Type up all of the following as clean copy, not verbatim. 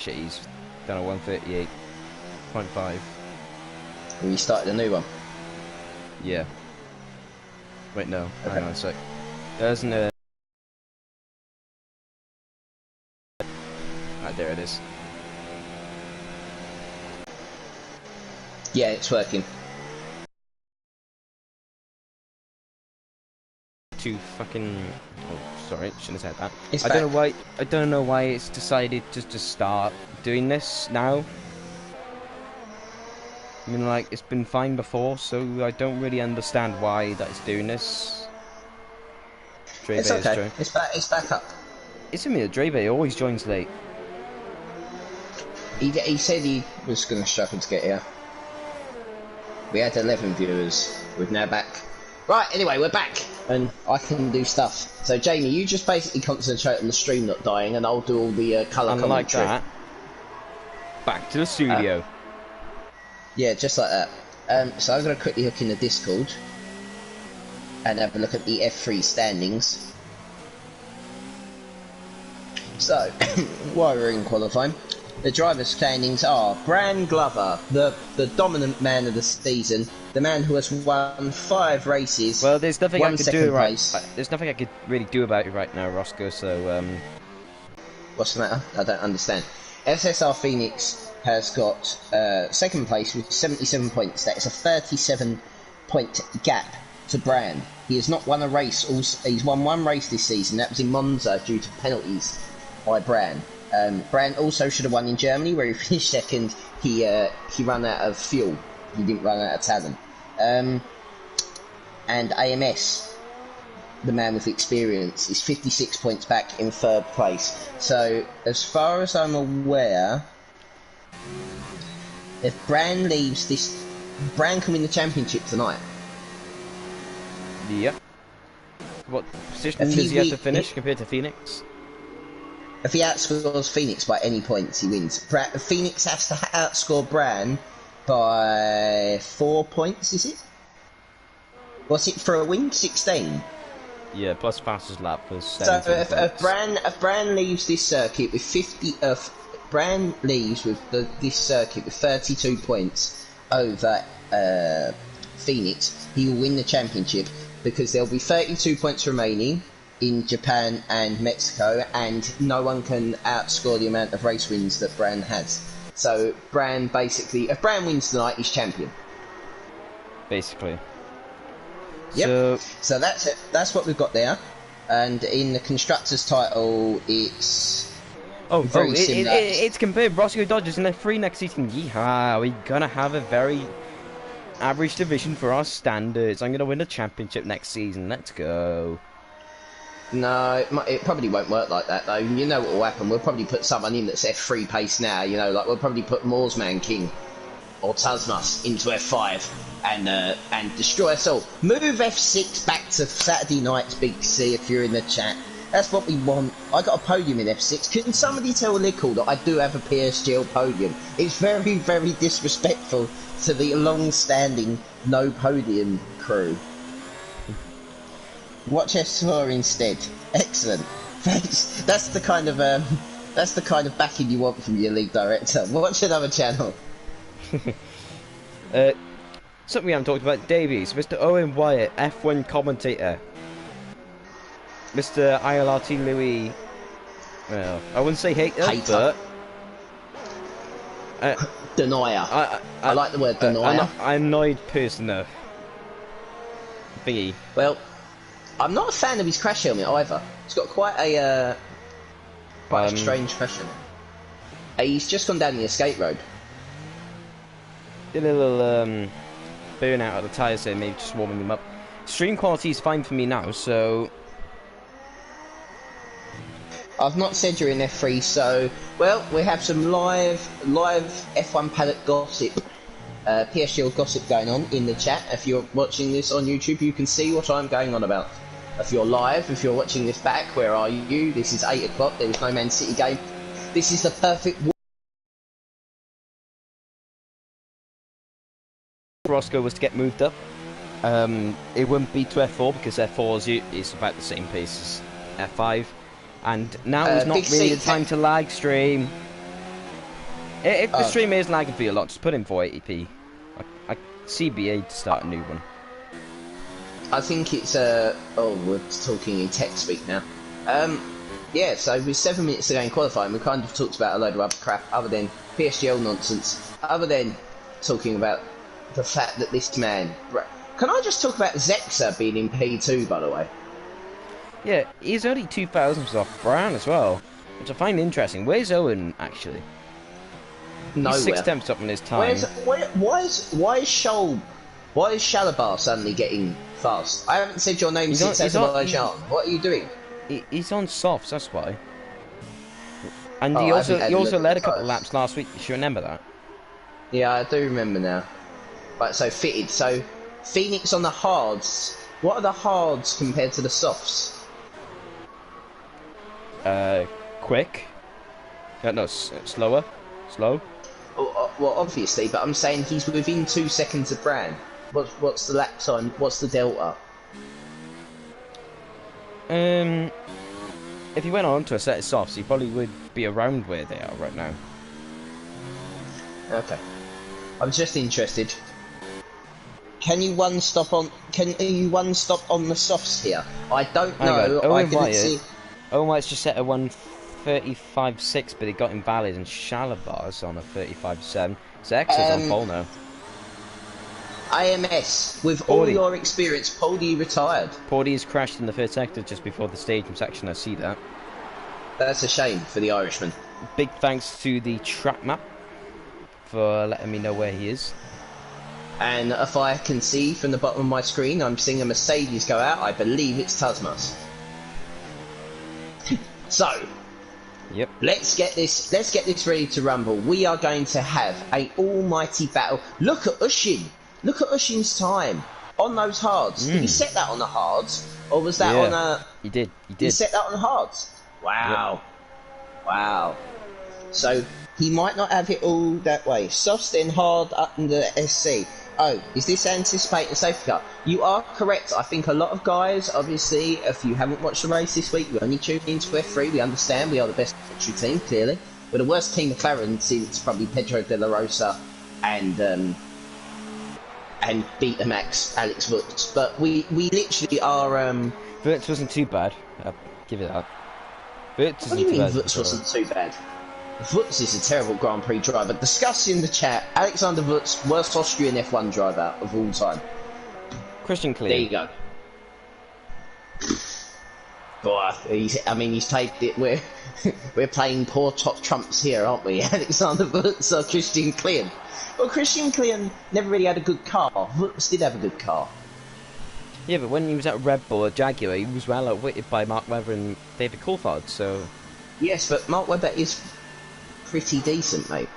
shit, he's done a 138.5. We started a new one. Yeah. Wait, no. Okay. Hang on a sec. There's no... Ah, there it is. Yeah, it's working. Too fucking... Oh, sorry, shouldn't have said that. It's I back. don't know why. I don't know why it's decided just to start doing this now. I mean, like, it's been fine before, so I don't really understand why that it's doing this. It's okay. It's back. It's back up. It's a minute. Drebe always joins late. He said he was going to struggle to get here. We had 11 viewers. We're now back. Right. Anyway, we're back, and I can do stuff. So Jamie, you just basically concentrate on the stream not dying, and I'll do all the colour commentary. Like that. Back to the studio. Yeah, just like that. So I'm going to quickly hook in the Discord and have a look at the F3 standings. So, while we're in qualifying, the driver's standings are Bran Glover, the dominant man of the season, the man who has won 5 races. Well, there's nothing I could do place. There's nothing I could really do about it right now, Roscoe. So, What's the matter? I don't understand. SSR Phoenix has got second place with 77 points. That is a 37-point gap to Bran. He has not won a race. He's won 1 race this season. That was in Monza due to penalties by Bran. Bran also should have won in Germany, where he finished second. He ran out of fuel. He didn't run out of talent. And AMS, the man with experience, is 56 points back in 3rd place. So, as far as I'm aware, if Bran leaves this, Bran can win the championship tonight. Yep. What position does he have to finish compared to Phoenix? If he outscores Phoenix by any points, he wins. Phoenix has to outscore Bran by 4 points, is it? What's it for a win? 16? Yeah, plus fastest lap was 17 So if Bran leaves this circuit with 50... Bran leaves with this circuit with 32 points over Phoenix, he will win the championship because there'll be 32 points remaining in Japan and Mexico, and no one can outscore the amount of race wins that Bran has. So Bran basically, if Bran wins tonight, he's champion. Basically. Yep. So that's it. That's what we've got there. And in the constructors' title, it's it's compared Roscoe Dodgers in F3 next season. Yeehaw! We're gonna have a very average division for our standards. I'm gonna win a championship next season. Let's go. No, it probably won't work like that though. You know what will happen? We'll probably put someone in that's F3 pace now. You know, like we'll probably put Moorsman King or Tasmas into F5 and destroy us all. Move F6 back to Saturday night's Big C if you're in the chat. That's what we want. I got a podium in F6. Can somebody tell Lickle that I do have a PSGL podium? It's very, very disrespectful to the long-standing no podium crew. Watch S4 instead. Excellent. Thanks. That's the kind of backing you want from your league director. Watch another channel. Something we haven't talked about. Davies, Mr. Owen Wyatt, F1 commentator. Mr. ILRT Louis, well, I wouldn't say hater, but... denier. I like the word denier. I'm annoyed person, though. Thingy. Well, I'm not a fan of his crash helmet either. It's got quite a strange crash helmet. He's just gone down the escape road. Did a little burn out of the tyres there, maybe just warming them up. Stream quality is fine for me now, so... I've not said you're in F3, so... Well, we have some live F1 paddock gossip, PSGL gossip going on in the chat. If you're watching this on YouTube, you can see what I'm going on about. If you're live, if you're watching this back, where are you? This is 8 o'clock, there is no Man City game. This is the perfect... Roscoe was to get moved up. It wouldn't be to F4 because F4 is about the same pace as F5. And now is not really the time to lag stream. If the stream is lagging for you a lot, just put in 480p. CBA to start a new one. I think it's we're talking in tech speak now. Yeah, so with 7 minutes to go in qualifying, we kind of talked about a load of other crap other than PSGL nonsense, other than talking about the fact that this man... Can I just talk about Zexa being in P2, by the way? Yeah, he's only 2 thousandths off Brown as well, which I find interesting. Where's Owen, actually? Nowhere. He's 6 tenths up in his time. Why is Shalabar suddenly getting fast? I haven't said your name since Azerbaijan. What are you doing? He's on softs, that's why. And he also led a couple of laps last week. You should remember that. Yeah, I do remember now. Right, so fitted. So Phoenix on the hards. What are the hards compared to the softs? Quick. No, slower. Slow. Well, obviously, but I'm saying he's within 2 seconds of Brand. What's the lap time? What's the delta? If he went on to a set of softs, he probably would be around where they are right now. Okay. I'm just interested. Can you one stop on the softs here? I don't know. I didn't see. Owen White's just set a 1:35.6, but it got invalid, and Shalabar's on a 35.7. So X is on pole now. AMS, with all your experience, Poldy retired. Poldy has crashed in the first sector just before the stadium section. I see that. That's a shame for the Irishman. Big thanks to the track map for letting me know where he is. And if I can see from the bottom of my screen, I'm seeing a Mercedes go out. I believe it's Tasmas. So, yep. Let's get this ready to rumble. We are going to have a almighty battle. Look at Ushin. Look at Ushin's time on those hards. Did he set that on the hards, or was that on a? He did. He set that on hards. Wow. Yep. Wow. So he might not have it all that way. Softs then hard up in the SC. Oh, is this anticipating safety car? You are correct. I think a lot of guys, obviously, if you haven't watched the race this week, we're only tuned into F3. We understand we are the best factory team, clearly. We're the worst team McLaren since probably Pedro de la Rosa and Betamax Alex Woods. But we literally are. Woods wasn't too bad. I'll give it that. What do you mean Woods wasn't too bad? Woods is a terrible Grand Prix driver. Discuss in the chat, Alexander Woods, worst Austrian F1 driver of all time. Christian Klein. There you go. Boy, he's played it. We're playing poor top trumps here, aren't we? Alexander Woods or Christian Klein. Well, Christian Klein never really had a good car. Woods did have a good car. Yeah, but when he was at Red Bull or Jaguar, he was well outwitted by Mark Webber and David Coulthard, so... Yes, but Mark Webber is pretty decent, mate.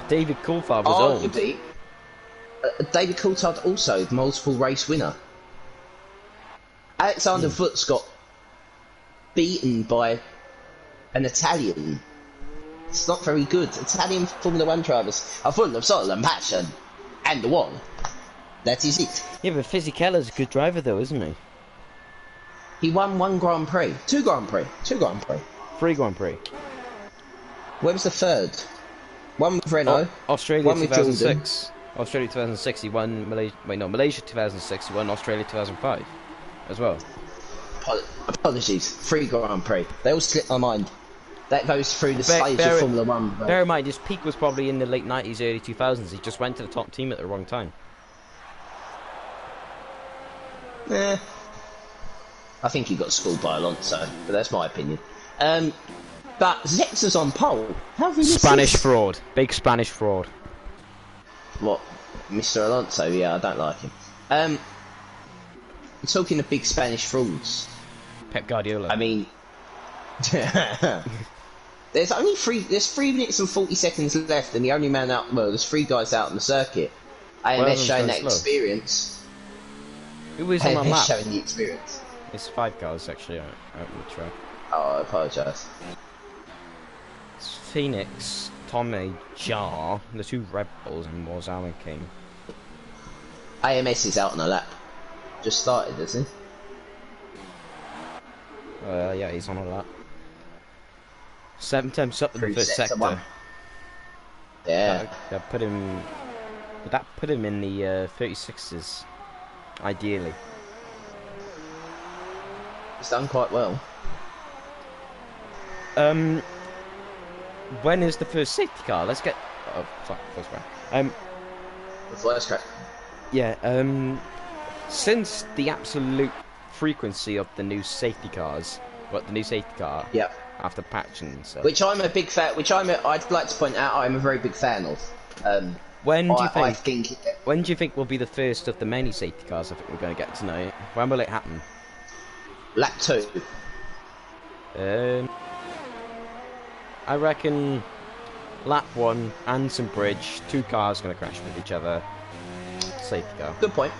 David Coulthard was arguably, old. David Coulthard also multiple race winner. Alexander Woods got beaten by an Italian. It's not very good. Italian Formula 1 drivers are full of soul and passion and one. That is it. Yeah, but Fisichella's a good driver though, isn't he? He won 1 Grand Prix. 2 Grand Prix. 2 Grand Prix. 3 Grand Prix. Where was the third? One with Renault. Australia one with 2006. Jordan. Australia 2006. He won Malaysia. Wait, no, Malaysia 2006. He won Australia 2005 as well. Apologies. 3 Grand Prix. They all slip my mind. That goes through the stage of Formula 1. Bro. Bear in mind, his peak was probably in the late 90s, early 2000s. He just went to the top team at the wrong time. I think he got schooled by Alonso, but that's my opinion. But Zexa's on pole. How Spanish fraud. Big Spanish fraud. What? Mr. Alonso? Yeah, I don't like him. Talking of big Spanish frauds. Pep Guardiola. I mean... There's 3 minutes and 40 seconds left, and the only man out... Well, there's 3 guys out on the circuit. AMS showing that experience. Who was on the lap? Showing the experience. It's 5 cars, actually, out on the track. Oh, I apologise. It's Phoenix, Tommy, Jar, the 2 Red Bulls, and Wars Alan King. AMS is out on a lap. Just started, isn't he? Yeah, he's on a lap. 7 times up in the first sector. Yeah. That put him. Would that put him in the 36s? Ideally. He's done quite well. When is the first safety car? Let's get. Oh fuck, first round. The first track. Yeah. Since the absolute frequency of the new safety cars, the new safety car. Yep. After patching and stuff. Which I'm a big fan. I'd like to point out. I'm a very big fan of. When do you think will be the first of the many safety cars I think we're going to get tonight? When will it happen? Lap 2. I reckon lap 1, Anson Bridge, 2 cars going to crash with each other. Safety car. Good point.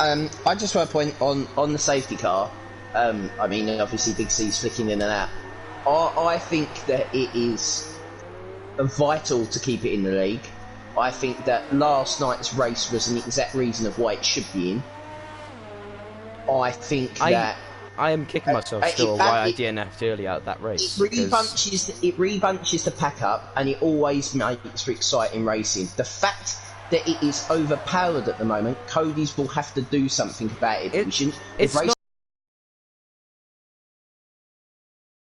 I just want to point on the safety car. I mean, obviously Big C's flicking in and out. I think that it is vital to keep it in the league. I think that last night's race was an exact reason of why it should be in. I think that I am kicking myself still why I DNF'd early out of that race. It rebunches the pack up, and it always makes for exciting racing. The fact that it is overpowered at the moment, Cody's will have to do something about it. It's not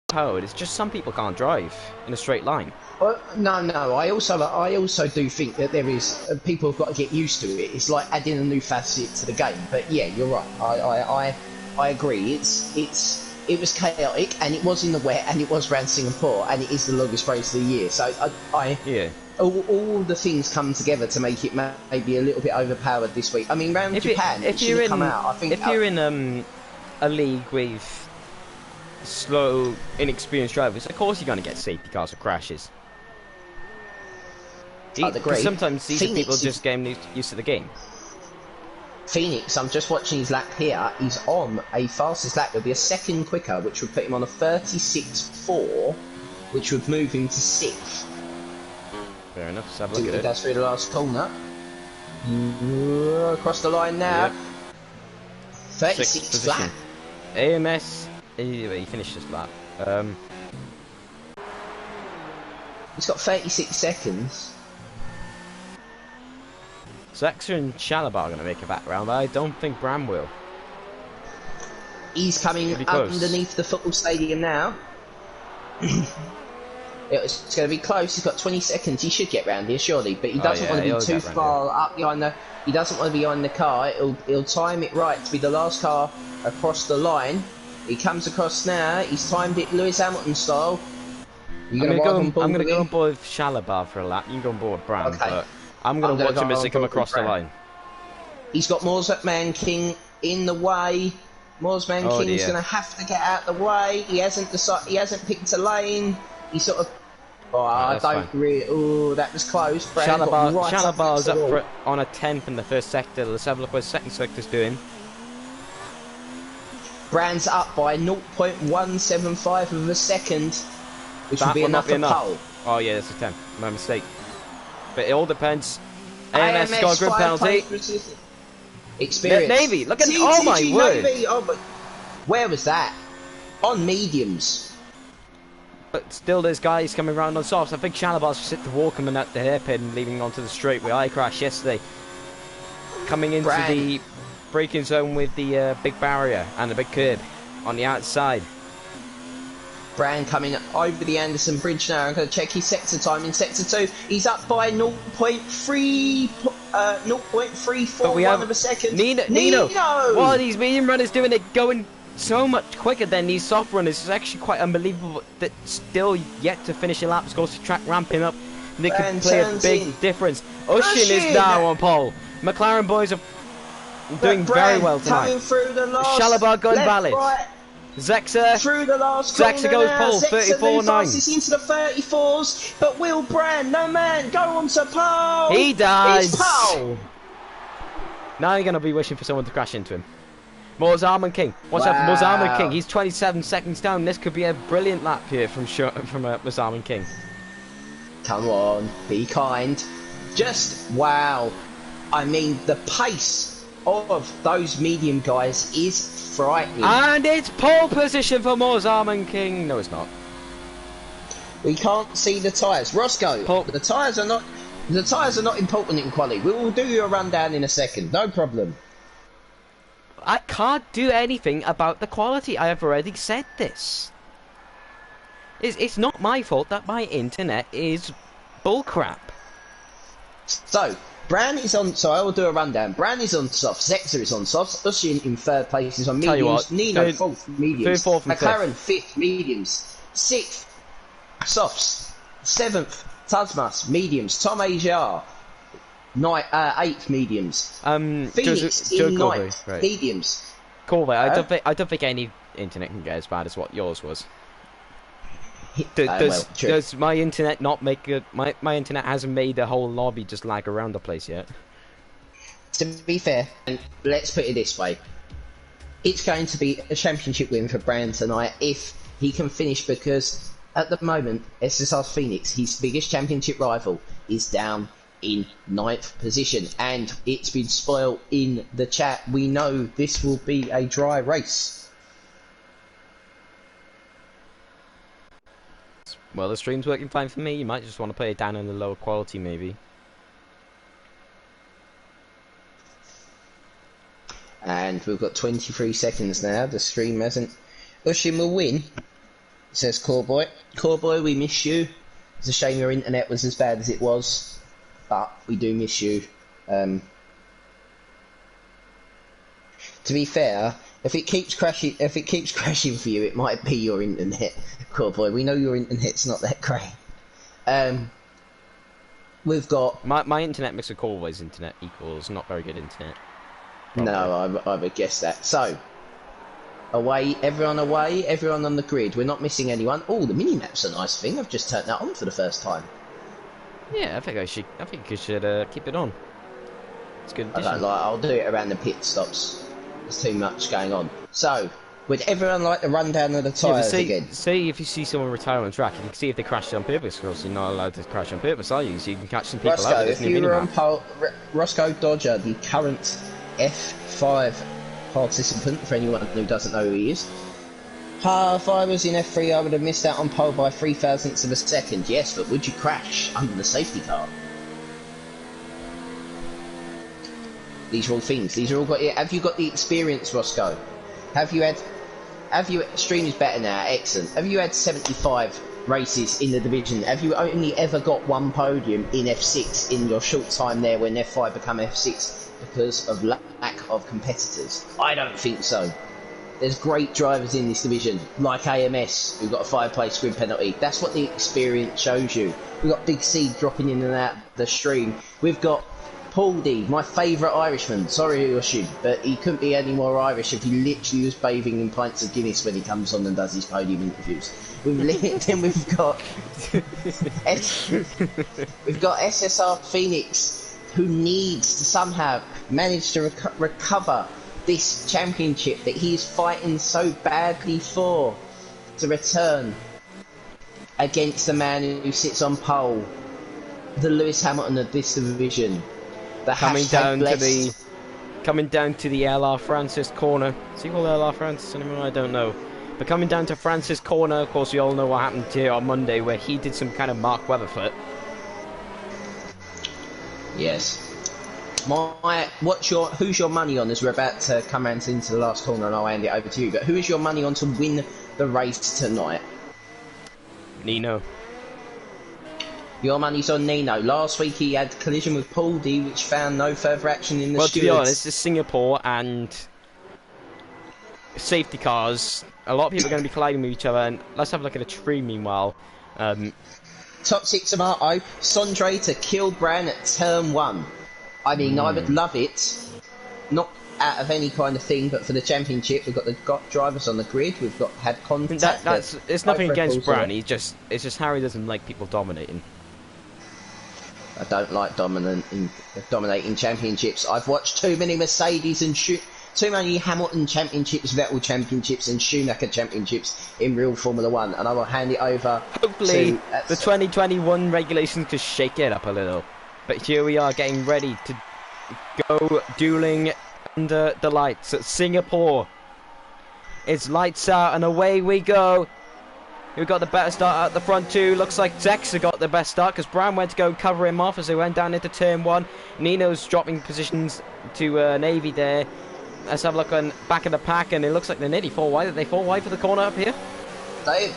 overpowered. It's just some people can't drive in a straight line. No. I also do think that there is people have got to get used to it. It's like adding a new facet to the game. But yeah, you're right. I agree. It was chaotic, and it was in the wet, and it was around Singapore, and it is the longest race of the year. So all the things come together to make it maybe a little bit overpowered this week. I mean, round Japan, it should have come out. I think if you're in a league with slow, inexperienced drivers, of course you're going to get safety cars or crashes. Sometimes these people just getting used to the game. Phoenix, I'm just watching his lap here. He's on a fastest lap. It'll be a second quicker, which would put him on a 36.4, which would move him to 6th. Fair enough. Let's have a look at it. That's through the last corner. Across the line now. Yep. 36th lap. AMS. Anyway, he finished this lap. He's got 36 seconds. Zexa and Shalabar are going to make a back round, but I don't think Bram will. He's coming underneath the football stadium now. It's going to be close. He's got 20 seconds. He should get round here, surely, but he doesn't want to be too far up behind the. He doesn't want to be behind the car. He'll time it right to be the last car across the line. He comes across now. He's timed it Lewis Hamilton style. I'm going to go on board with Shalabar for a lap. You can go on board with Bram, okay. But I'm going to watch him as they come across the line. He's got Moorsman King in the way. Moorsman King's going to have to get out the way. He hasn't decided. He hasn't picked a lane. He sort of. Oh, I don't really. Oh, that was close. Shalabar's up on a 10th in the first sector. Let's have a look what the second sector's doing. Brand's up by 0.175 of a second, which would be enough for pole. Oh yeah, that's a 10. My mistake. But it all depends. AMS got a group penalty. Experience. Navy, look at oh my word. Oh, but where was that? On mediums. But still, there's guys coming around on softs. I think Shalabar's sit to walk him at the hairpin, leaving onto the straight where I crashed yesterday. Coming into the braking zone with the big barrier and the big curb on the outside. Brand coming over the Anderson Bridge now. I'm going to check his sector time in sector 2. He's up by 0.341 of a second. Nino! What are these medium runners doing? They're going so much quicker than these soft runners. It's actually quite unbelievable that still yet to finish a lap. Goes to track ramping up. They could play a big difference. Ushin is now on pole. McLaren boys are doing very well tonight. Shalabar going valid. Right. Zexa through the last corner. Zexa goes pole, 34.9. He's into the 34s, but Will Brand, no man, go on to pole. He does. It's pole. Now you're going to be wishing for someone to crash into him. Moorzarman King. Watch out for Moorzarman King. He's 27 seconds down. This could be a brilliant lap here from Moorzarman King. Come on, be kind. Just wow. I mean, the pace of those medium guys is frightening. And it's pole position for Moorzarman King. No, it's not. We can't see the tyres. Roscoe, the tyres are not important in quality. We will do you a rundown in a second. No problem. I can't do anything about the quality. I have already said this. It's not my fault that my internet is bullcrap. So, Bran is on, so I will do a rundown. Bran is on softs, Zexa is on softs, Ushin in third place is on mediums, Nino fourth, mediums, McLaren fifth, mediums, sixth, softs, seventh, Tasmas, mediums, Tom Ajar, eighth, mediums, Phoenix in ninth, right. Mediums. Cool, I don't think any internet can get as bad as what yours was. Does my internet not make it? My internet hasn't made the whole lobby just lag around the place yet. To be fair, and let's put it this way, it's going to be a championship win for Brand tonight if he can finish, because at the moment SSR's Phoenix, his biggest championship rival, is down in 9th position, and it's been spoiled in the chat. We know this will be a dry race. Well, the stream's working fine for me. You might just want to play it down in the lower quality, maybe. And we've got 23 seconds now. The stream hasn't... Ushin will win, says Coreboy. Coreboy, we miss you. It's a shame your internet was as bad as it was, but we do miss you. To be fair, if it keeps crashing for you, it might be your internet. Cool boy, we know your internet's not that great. We've got my internet mix of Coreboy's internet equals not very good internet. Probably. No, I would guess that. So everyone on the grid. We're not missing anyone. Oh, the mini map's a nice thing. I've just turned that on for the first time. Yeah, I think you should keep it on. It's good addition. I don't like. I'll do it around the pit stops. There's too much going on. So, would everyone like the rundown of the tyres again? Say if you see someone retire on the track, you can see if they crashed on purpose, because you're not allowed to crash on purpose, are you? So you can catch some people out with this new minimap. Roscoe Dodger, the current F5 participant, for anyone who doesn't know who he is. If I was in F3, I would have missed out on pole by 0.003 of a second. Yes, but would you crash under the safety car? These are all things. These are all got. Have you got the experience, Roscoe? Stream is better now. Excellent. Have you had 75 races in the division? Have you only ever got one podium in F6 in your short time there when F5 become F6 because of lack of competitors? I don't think so. There's great drivers in this division, like AMS, who got a 5-place grid penalty. That's what the experience shows you. We've got Big C dropping in and out the stream. We've got Paul D, my favourite Irishman. Sorry, Ushin, but he couldn't be any more Irish if he literally was bathing in pints of Guinness when he comes on and does his podium interviews. Then we've got SSR Phoenix, who needs to somehow manage to recover this championship that he's fighting so badly for, to return against the man who sits on pole, the Lewis Hamilton of this division. Coming down to the LR Francis corner. Is he called LR Francis anymore? I don't know. But coming down to Francis corner, of course, we all know what happened here on Monday, where he did some kind of Mark Weatherfoot. Yes. Who's your money on, as we're about to come round into the last corner, and I'll hand it over to you. But who is your money on to win the race tonight? Nino. Your money's on Nino. Last week he had collision with Paul D, which found no further action in the stewards. Well, to be honest, it's Singapore and safety cars. A lot of people are going to be colliding with each other, and let's have a look at a tree meanwhile. Top 6 Amato, Sondre to kill Bran at turn 1. I mean, I would love it. Not out of any kind of thing, but for the championship, we've got drivers on the grid. We've had contact. It's nothing against Bran. It's just Harry doesn't like people dominating. I don't like dominating championships. I've watched too many Mercedes and too many Hamilton championships, Vettel championships, and Schumacher championships in real Formula 1, and I will hand it over. Hopefully, the 2021 regulations just shake it up a little. But here we are, getting ready to go dueling under the lights at Singapore. It's lights out, and away we go. who got the better start at the front two. Looks like Zexa got the best start because Brown went to go cover him off as they went down into turn one. Nino's dropping positions to Navy there. Let's have a look on back of the pack, and it looks like they're nearly 4 wide. Are they 4 wide for the corner up here?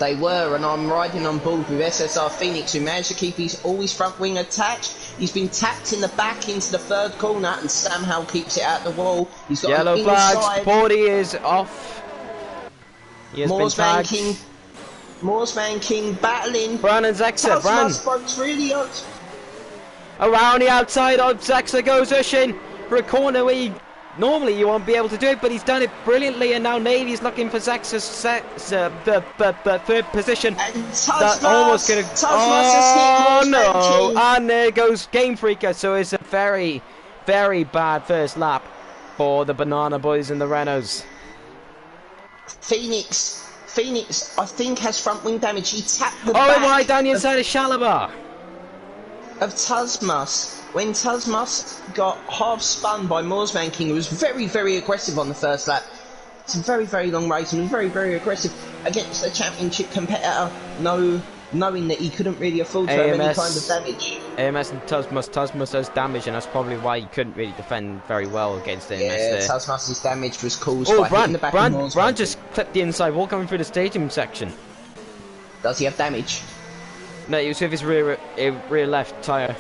They were, and I'm riding on board with SSR Phoenix, who managed to keep his all his front wing attached. He's been tapped in the back into the third corner and somehow keeps it out the wall. He's got yellow an flags. inside. 40 is off. He has been tagged. Moorsman King battling. Brown and Zexa. Brown Broke's really hot. around the outside of Zexa goes Ushin for a corner where he, normally you won't be able to do it, but he's done it brilliantly, and now Navy's looking for Zexa's the third position. And That almost gonna. Oh no! And there goes Game Freaker. So it's a very, very bad first lap for the Banana Boys and the Renos. Phoenix, I think, has front wing damage. He tapped the back Right down the inside of Shalabar. Of Tuzmas. When Tuzmas got half spun by Moorsman King, who was very, very aggressive on the first lap. It's a very, very long race and was very, very aggressive against a championship competitor, knowing that he couldn't really afford to have any kind of damage. AMS and Tuzmas does damage, and that's probably why he couldn't really defend very well against AMS there. Tuzmas's damage was caused by hitting the back of Moorsman. Brand just clipped the inside wall coming through the stadium section. Does he have damage? No, he was with his rear left tyre.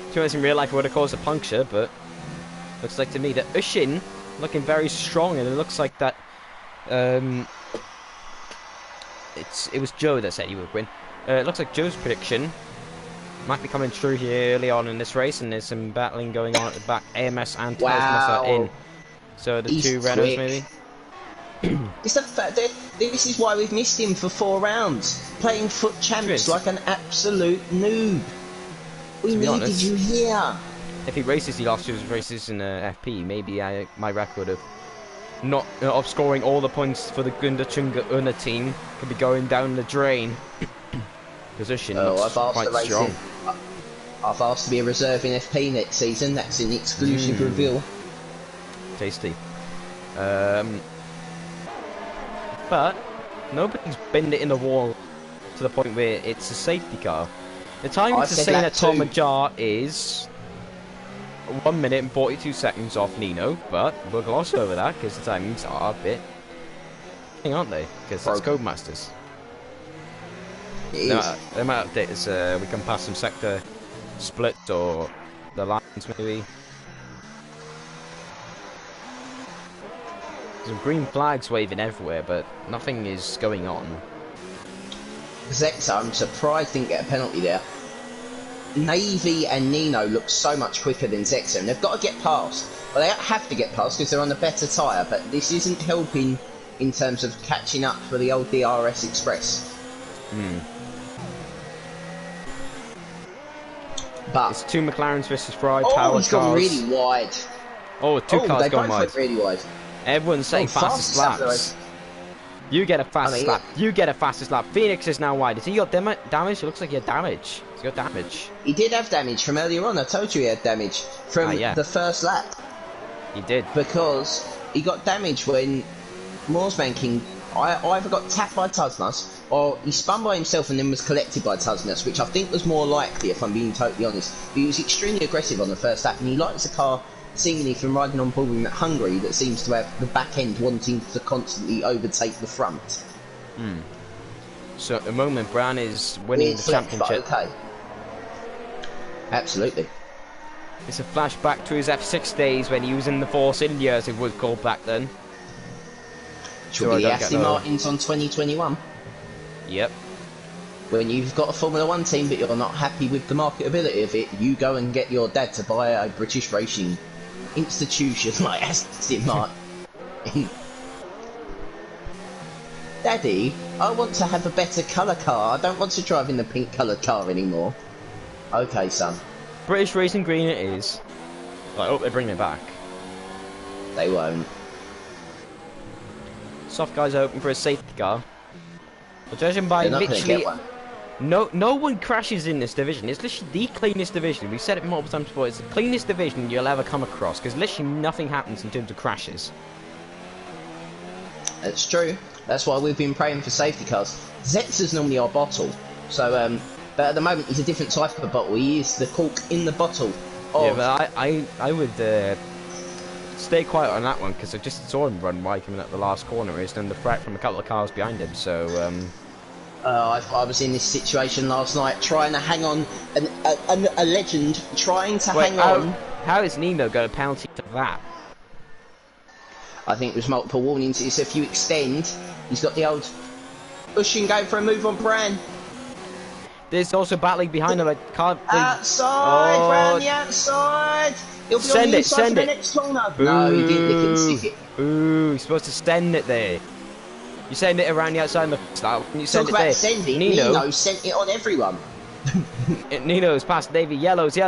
To be honest, in real life it would have caused a puncture, but looks like to me that Ushin looking very strong, and it looks like that it was Joe that said he would win. It looks like Joe's prediction might be coming true here early on in this race, and there's some battling going on at the back. AMS and Tuzmas are in, so the two Renos maybe. It's the fact that this is why we've missed him for 4 rounds, playing foot champs like an absolute noob. We needed you here. If he races, he lost his races in FP. Maybe my record of not of scoring all the points for the Gunda Chunga Una team could be going down the drain. Position looks quite strong. I've asked to be a reserve in FP next season. That's an exclusive reveal. Tasty. But nobody's bend it in the wall to the point where it's a safety car. The time to say that Tom Ajar is 1 minute and 42 seconds off Nino, but we'll gloss over that because the timings are a bit, aren't they? Because that's Codemasters. They might update us. We can pass some sector splits or the lines maybe. Some green flags waving everywhere, but nothing is going on. Zexa, I'm surprised didn't get a penalty there. Navy and Nino look so much quicker than Zexa, and they've got to get past. Well, they have to get past because they're on a better tyre, but this isn't helping in terms of catching up for the old DRS Express. But it's 2 McLarens versus 5 power cars. He's gone really wide. Oh, 2 cars gone wide. Went really wide. Everyone's saying fastest laps. You get a fastest lap. You get a fastest lap. Phoenix is now wide. Has he got damage? It looks like he had damage. He's got damage. He did have damage from earlier on. I told you he had damage from the first lap. He did. Because he got damage when Moorsman King either got tapped by Tuzmas or he spun by himself and then was collected by Tuzmas, which I think was more likely if I'm being totally honest. But he was extremely aggressive on the first lap, and he likes the car seemingly from riding on board with Hungary that seems to have the back end wanting to constantly overtake the front. So at the moment Brown is winning the championship. Okay. Absolutely. It's a flashback to his F6 days when he was in the Force India, as it was called back then. Should be the Aston Martins on 2021. Yep. When you've got a Formula 1 team but you're not happy with the marketability of it, you go and get your dad to buy a British racing institution like Aston Martin. Daddy, I want to have a better colour car. I don't want to drive in the pink coloured car anymore. Okay, son. British Racing Green it is. I hope they bring it back. They won't. Soft guys are hoping for a safety car. But judging by literally... No one crashes in this division. It's literally the cleanest division. We've said it multiple times before. It's the cleanest division you'll ever come across, because literally nothing happens in terms of crashes. That's true. That's why we've been praying for safety cars. Zetsa's normally our bottle. So, but at the moment he's a different type of bottle. He is the cork in the bottle. Yeah, but I would stay quiet on that one because I just saw him run by coming up the last corner. He's under threat from a couple of cars behind him. So I was in this situation last night, trying to hang on, a legend trying to hang on. How is Nino got a penalty for that? I think it was multiple warnings. It's if you extend, he's got the old Ushin going for a move on Bran. There's also battling behind him. I can't. Outside, round the outside. He'll be on the inside of the next corner. No, he didn't lick it and stick it. Ooh, you're supposed to send it there. You send it around the outside of the style. You send Talk it about there. sending. Nino sent it on everyone. Nino's past Navy. Yellows.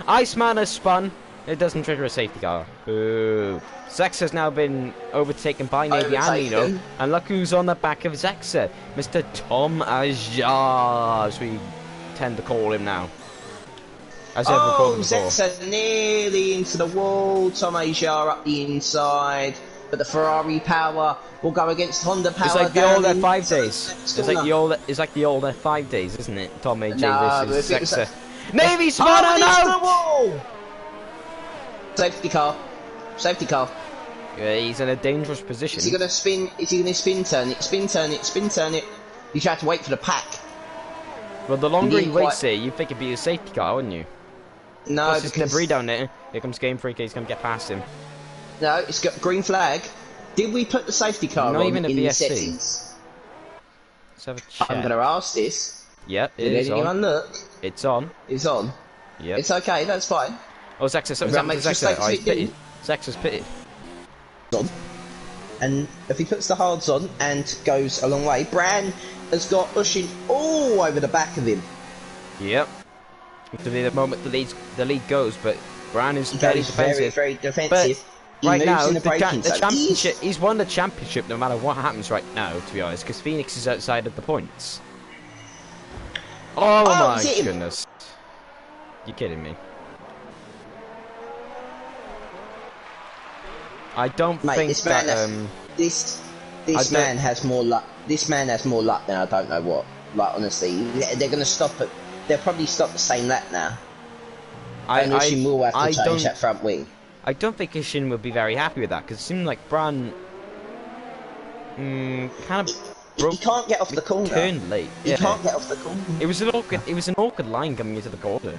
Iceman has spun. It doesn't trigger a safety car. Ooh. Zex has now been overtaken by Navy and Nino. And look who's on the back of Zexa. Mr. Tom Ajar, as we tend to call him now. As ever called him before. Zexa nearly into the wall. Tom Ajar up the inside. But the Ferrari power will go against Honda power. It's like the old F5 days. It's like the old F5 days, isn't it? Tom Ajar versus Zexa. Navy spun out! Safety car. Safety car. Yeah, he's in a dangerous position. Is he gonna spin? Is he gonna spin turn it? Spin turn it? Spin turn it? You should have to wait for the pack. Well, the longer he waits here, you'd think it'd be a safety car, wouldn't you? No, because there's debris down there. Here comes Game Freak. He's gonna get past him. No, it's got green flag. Did we put the safety car Not on even a in BSC. the settings? Let's have a check. I'm gonna ask this. Yep, it Did is anyone on. look? It's on. It's on. Yep. It's okay. That's fine. Oh, Zexa, something's happened to Zexa. Oh, he's pitted. Zexa's pitted. On. And if he puts the hards on and goes a long way, Bran has got Ushin all over the back of him. Yep. To be the moment the lead goes, but Bran is very defensive. Very defensive. But right now, the championship, he's won the championship no matter what happens right now, to be honest, because Phoenix is outside of the points. Oh my goodness. You're kidding me. I don't think that this man has more luck. This man has more luck than I don't know what. Like honestly, they're going to stop it. They'll probably stop the same lap now. And Ushin will have to change that front wing. I don't think Ushin would be very happy with that because it seemed like Bran kind of broke. He can't get off the corner. Turned late. He can't get off the corner. It was an awkward line coming into the corner.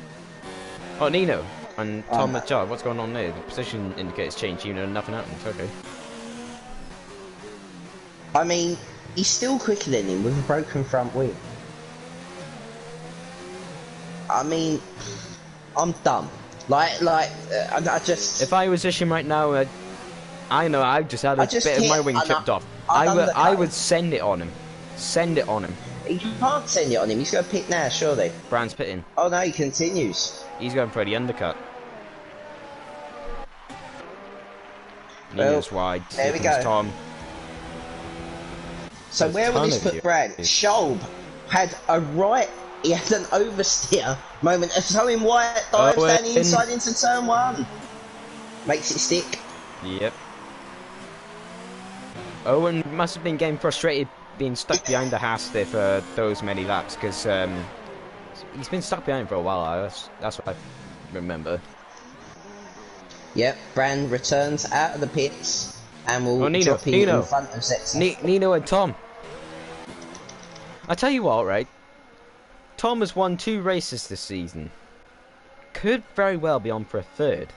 Oh, Nino and Tom Ajar, what's going on there? The position indicators changed, you know, nothing happened. Okay. I mean, he's still quicker than him with a broken front wheel. I mean, I'm dumb. I just. If I was Ushin right now, I know I just had a bit of my wing chipped off. I would send it on him. Send it on him. He can't send it on him. He's going to pit now, surely. Bran's pitting. Oh no, he continues. He's going for the undercut. Nino's wide. There we go. Tom. So where will this put Bran? Scholb had a right. He had an oversteer moment as Owen White dives down the inside into turn one. Makes it stick. Yep. Owen must have been getting frustrated being stuck behind the Haas there for those many laps because he's been stuck behind for a while. That's what I remember. Yep, Bran returns out of the pits and will drop in front of Zexa. Nino and Tom. I tell you what, right? Tom has won 2 races this season. Could very well be on for a 3rd.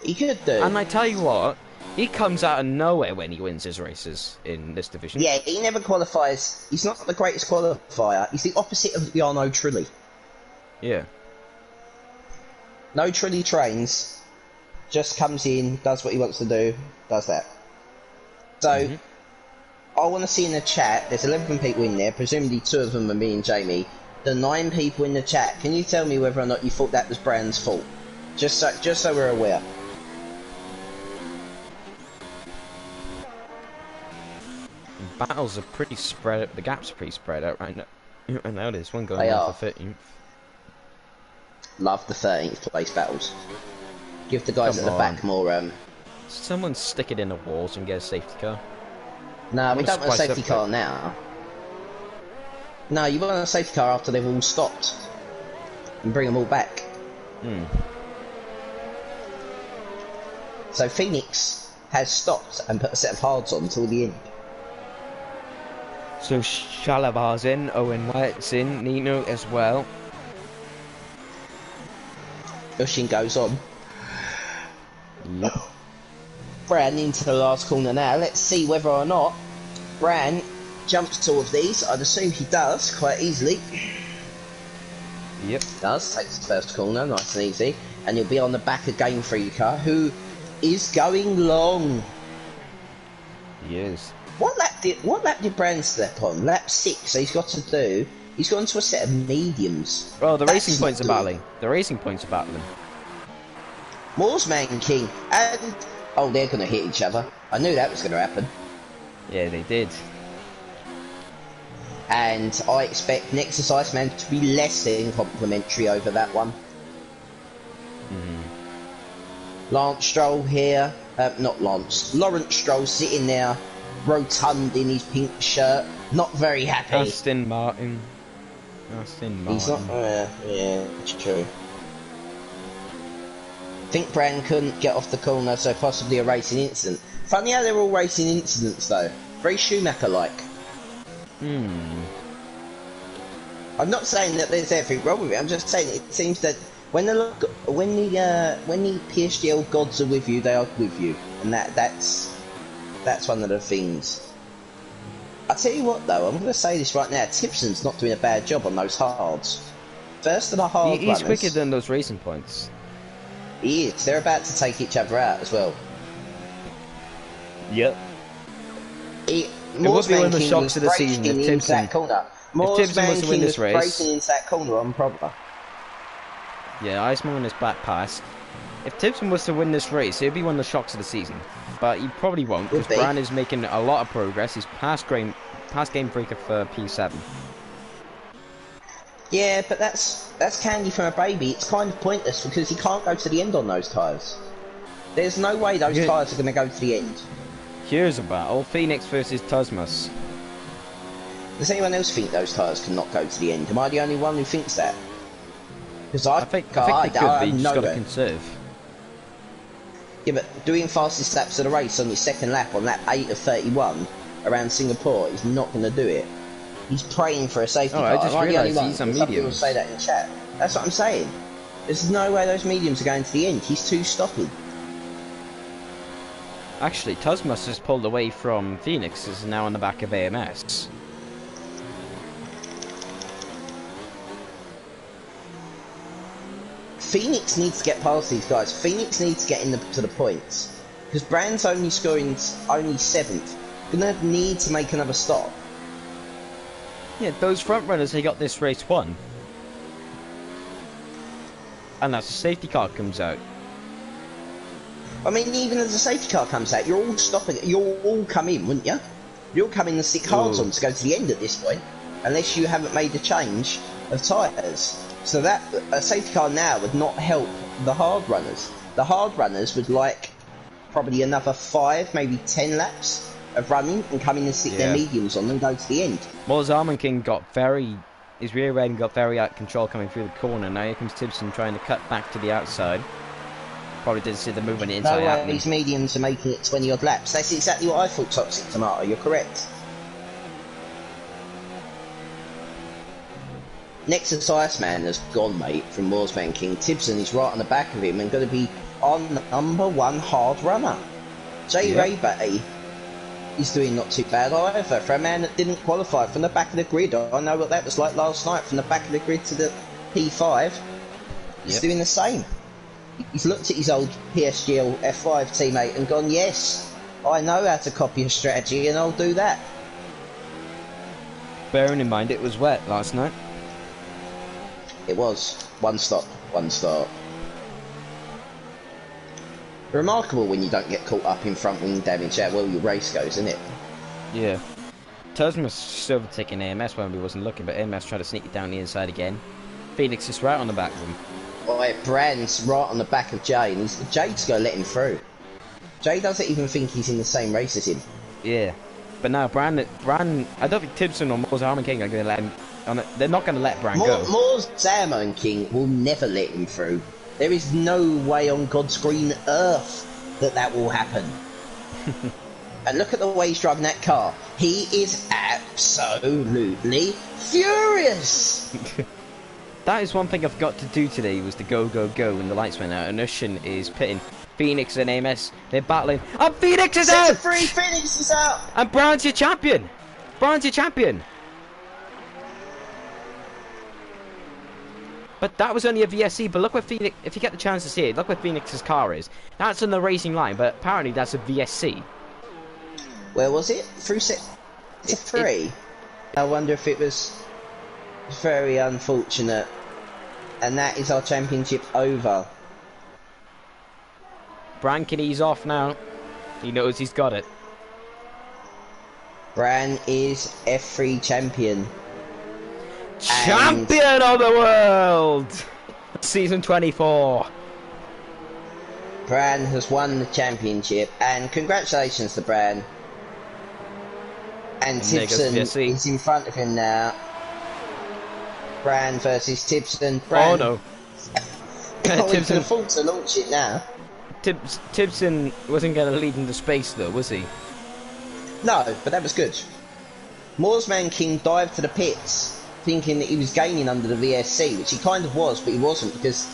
He could do. And I tell you what, he comes out of nowhere when he wins his races in this division. Yeah, he never qualifies. He's not the greatest qualifier. He's the opposite of Jarno Trulli. Yeah. No Trulli trains. Just comes in, does what he wants to do, does that. So, I want to see in the chat, there's 11 people in there, presumably 2 of them are me and Jamie. The 9 people in the chat, can you tell me whether or not you thought that was Bran's fault? Just so we're aware. Battles are pretty spread out, the gaps are pretty spread out right now. And now there's one going on for 13th. Love the 13th place battles. Give the guys at the back more, Someone stick it in the walls and get a safety car. No, we don't want a safety car now. No, you want a safety car after they've all stopped. And bring them all back. Hmm. So Phoenix has stopped and put a set of hards on until the end. So Shalabar's in, Owen White's in, Nino as well. Ushin goes on. Yep. Bran into the last corner now. Let's see whether or not Bran jumps towards these. I'd assume he does quite easily. Yep. Does, takes the first corner, nice and easy. And you'll be on the back of Game Freak car, who is going long. He is. What lap did Bran step on? Lap 6, so he's got into a set of mediums. Well, the racing points are battling. The racing points are battling. Moore's-Man King and... Oh, they're going to hit each other. I knew that was going to happen. Yeah, they did. And I expect Nexus Iceman to be less than complimentary over that one. Lance Stroll here. Not Lance. Lawrence Stroll sitting there, rotund in his pink shirt. Not very happy. Aston Martin. He's not... yeah, it's true. Think Bran couldn't get off the corner, so possibly a racing incident. Funny how they're all racing incidents, though. Very Schumacher-like. I'm not saying that there's anything wrong with it. I'm just saying it seems that when the PSGL gods are with you, they are with you, and that's one of the things. I tell you what, though, I'm going to say this right now. Tipson's not doing a bad job on those hards. First of the hard He's runners, quicker than those racing points. He is. They're about to take each other out as well. Yep. It would be one of the shocks of the season if Tipson was to win this race. Breaking into that corner on proper. Yeah, Iceman on his back pass. If Tipson was to win this race, it'd be one of the shocks of the season. But he probably won't, because Bran is making a lot of progress. He's past game breaker for P7. Yeah, but that's candy from a baby. It's kind of pointless because he can't go to the end on those tyres. There's no way those tyres are going to go to the end. Here's a battle: Phoenix versus Tasmus. Does anyone else think those tyres cannot go to the end? Am I the only one who thinks that? Because I think they could, but you just got to conserve. Yeah, but doing fastest laps of the race on your second lap on lap 8 of 31 around Singapore is not going to do it. He's praying for a safety car. I just realised he's on mediums. Some people say that in chat. That's what I'm saying. There's no way those mediums are going to the end. He's too stopping. Actually, Tasmus has pulled away from Phoenix, is now on the back of AMS. Phoenix needs to get past these guys. Phoenix needs to get to the points. Because Brand's only scoring only 7th. Gonna need to make another stop. Yeah, those front runners, they got this race won. And that's the safety car comes out. I mean, even as the safety car comes out, you're all stopping. You'll all come in, wouldn't you? You'll come in and stick hards on to go to the end at this point. Unless you haven't made the change of tyres. So that a safety car now would not help the hard runners. The hard runners would like probably another 5, maybe 10 laps of running and come in and stick their mediums on and go to the end. Well, King got his rear end got very out of control coming through the corner. Now here comes Tipson trying to cut back to the outside. Probably didn't see the movement inside happening. These mediums are making it 20 odd laps. That's exactly what I thought, Toxic Tomato. You're correct. Nexus Iceman has gone, mate, from Moore's-Man King. Tipson is right on the back of him and going to be on the #1 hard runner. Ray Bay is doing not too bad either. For a man that didn't qualify from the back of the grid, I know what that was like last night, from the back of the grid to the P5. He's doing the same. He's looked at his old PSGL F5 teammate and gone, yes, I know how to copy a strategy and I'll do that. Bearing in mind it was wet last night. It was. One stop, one start. Remarkable when you don't get caught up in front wing damage how well your race goes, isn't it? Yeah. Tasmus overtaking AMS when we wasn't looking, but AMS tried to sneak it down the inside again. Phoenix is right on the back of him. Oh, Brand's right on the back of Jay, and Jay's going to let him through. Jay doesn't even think he's in the same race as him. Yeah. But now, Bran, I don't think Tipson or Moore's King are going to let him And they're not going to let Bran go. Moore's Salmon King will never let him through. There is no way on God's green earth that will happen. And look at the way he's driving that car. He is absolutely furious. That is one thing I forgot to do today, was to go when the lights went out. And Ushin is pitting Phoenix and AMS. They're battling. And Phoenix is out! Phoenix is out! And Bran's your champion! Bran's your champion! But that was only a VSC, but look where Phoenix, if you get the chance to see it, look where Phoenix's car is. That's on the racing line, but apparently that's a VSC. Where was it? Through Sector 3? I wonder if it was very unfortunate. And that is our championship over. Bran can ease off now. He knows he's got it. Bran is F3 champion. Champion of the world! Season 24. Bran has won the championship, and congratulations to Bran. And Tibson is in front of him now. Bran versus Tibson. Bran. Oh no. Tibson can afford to launch it now. Tibson wasn't going to lead into space though, was he? No, but that was good. Moorsman King dived to the pits, thinking that he was gaining under the VSC, which he kind of was, but he wasn't, because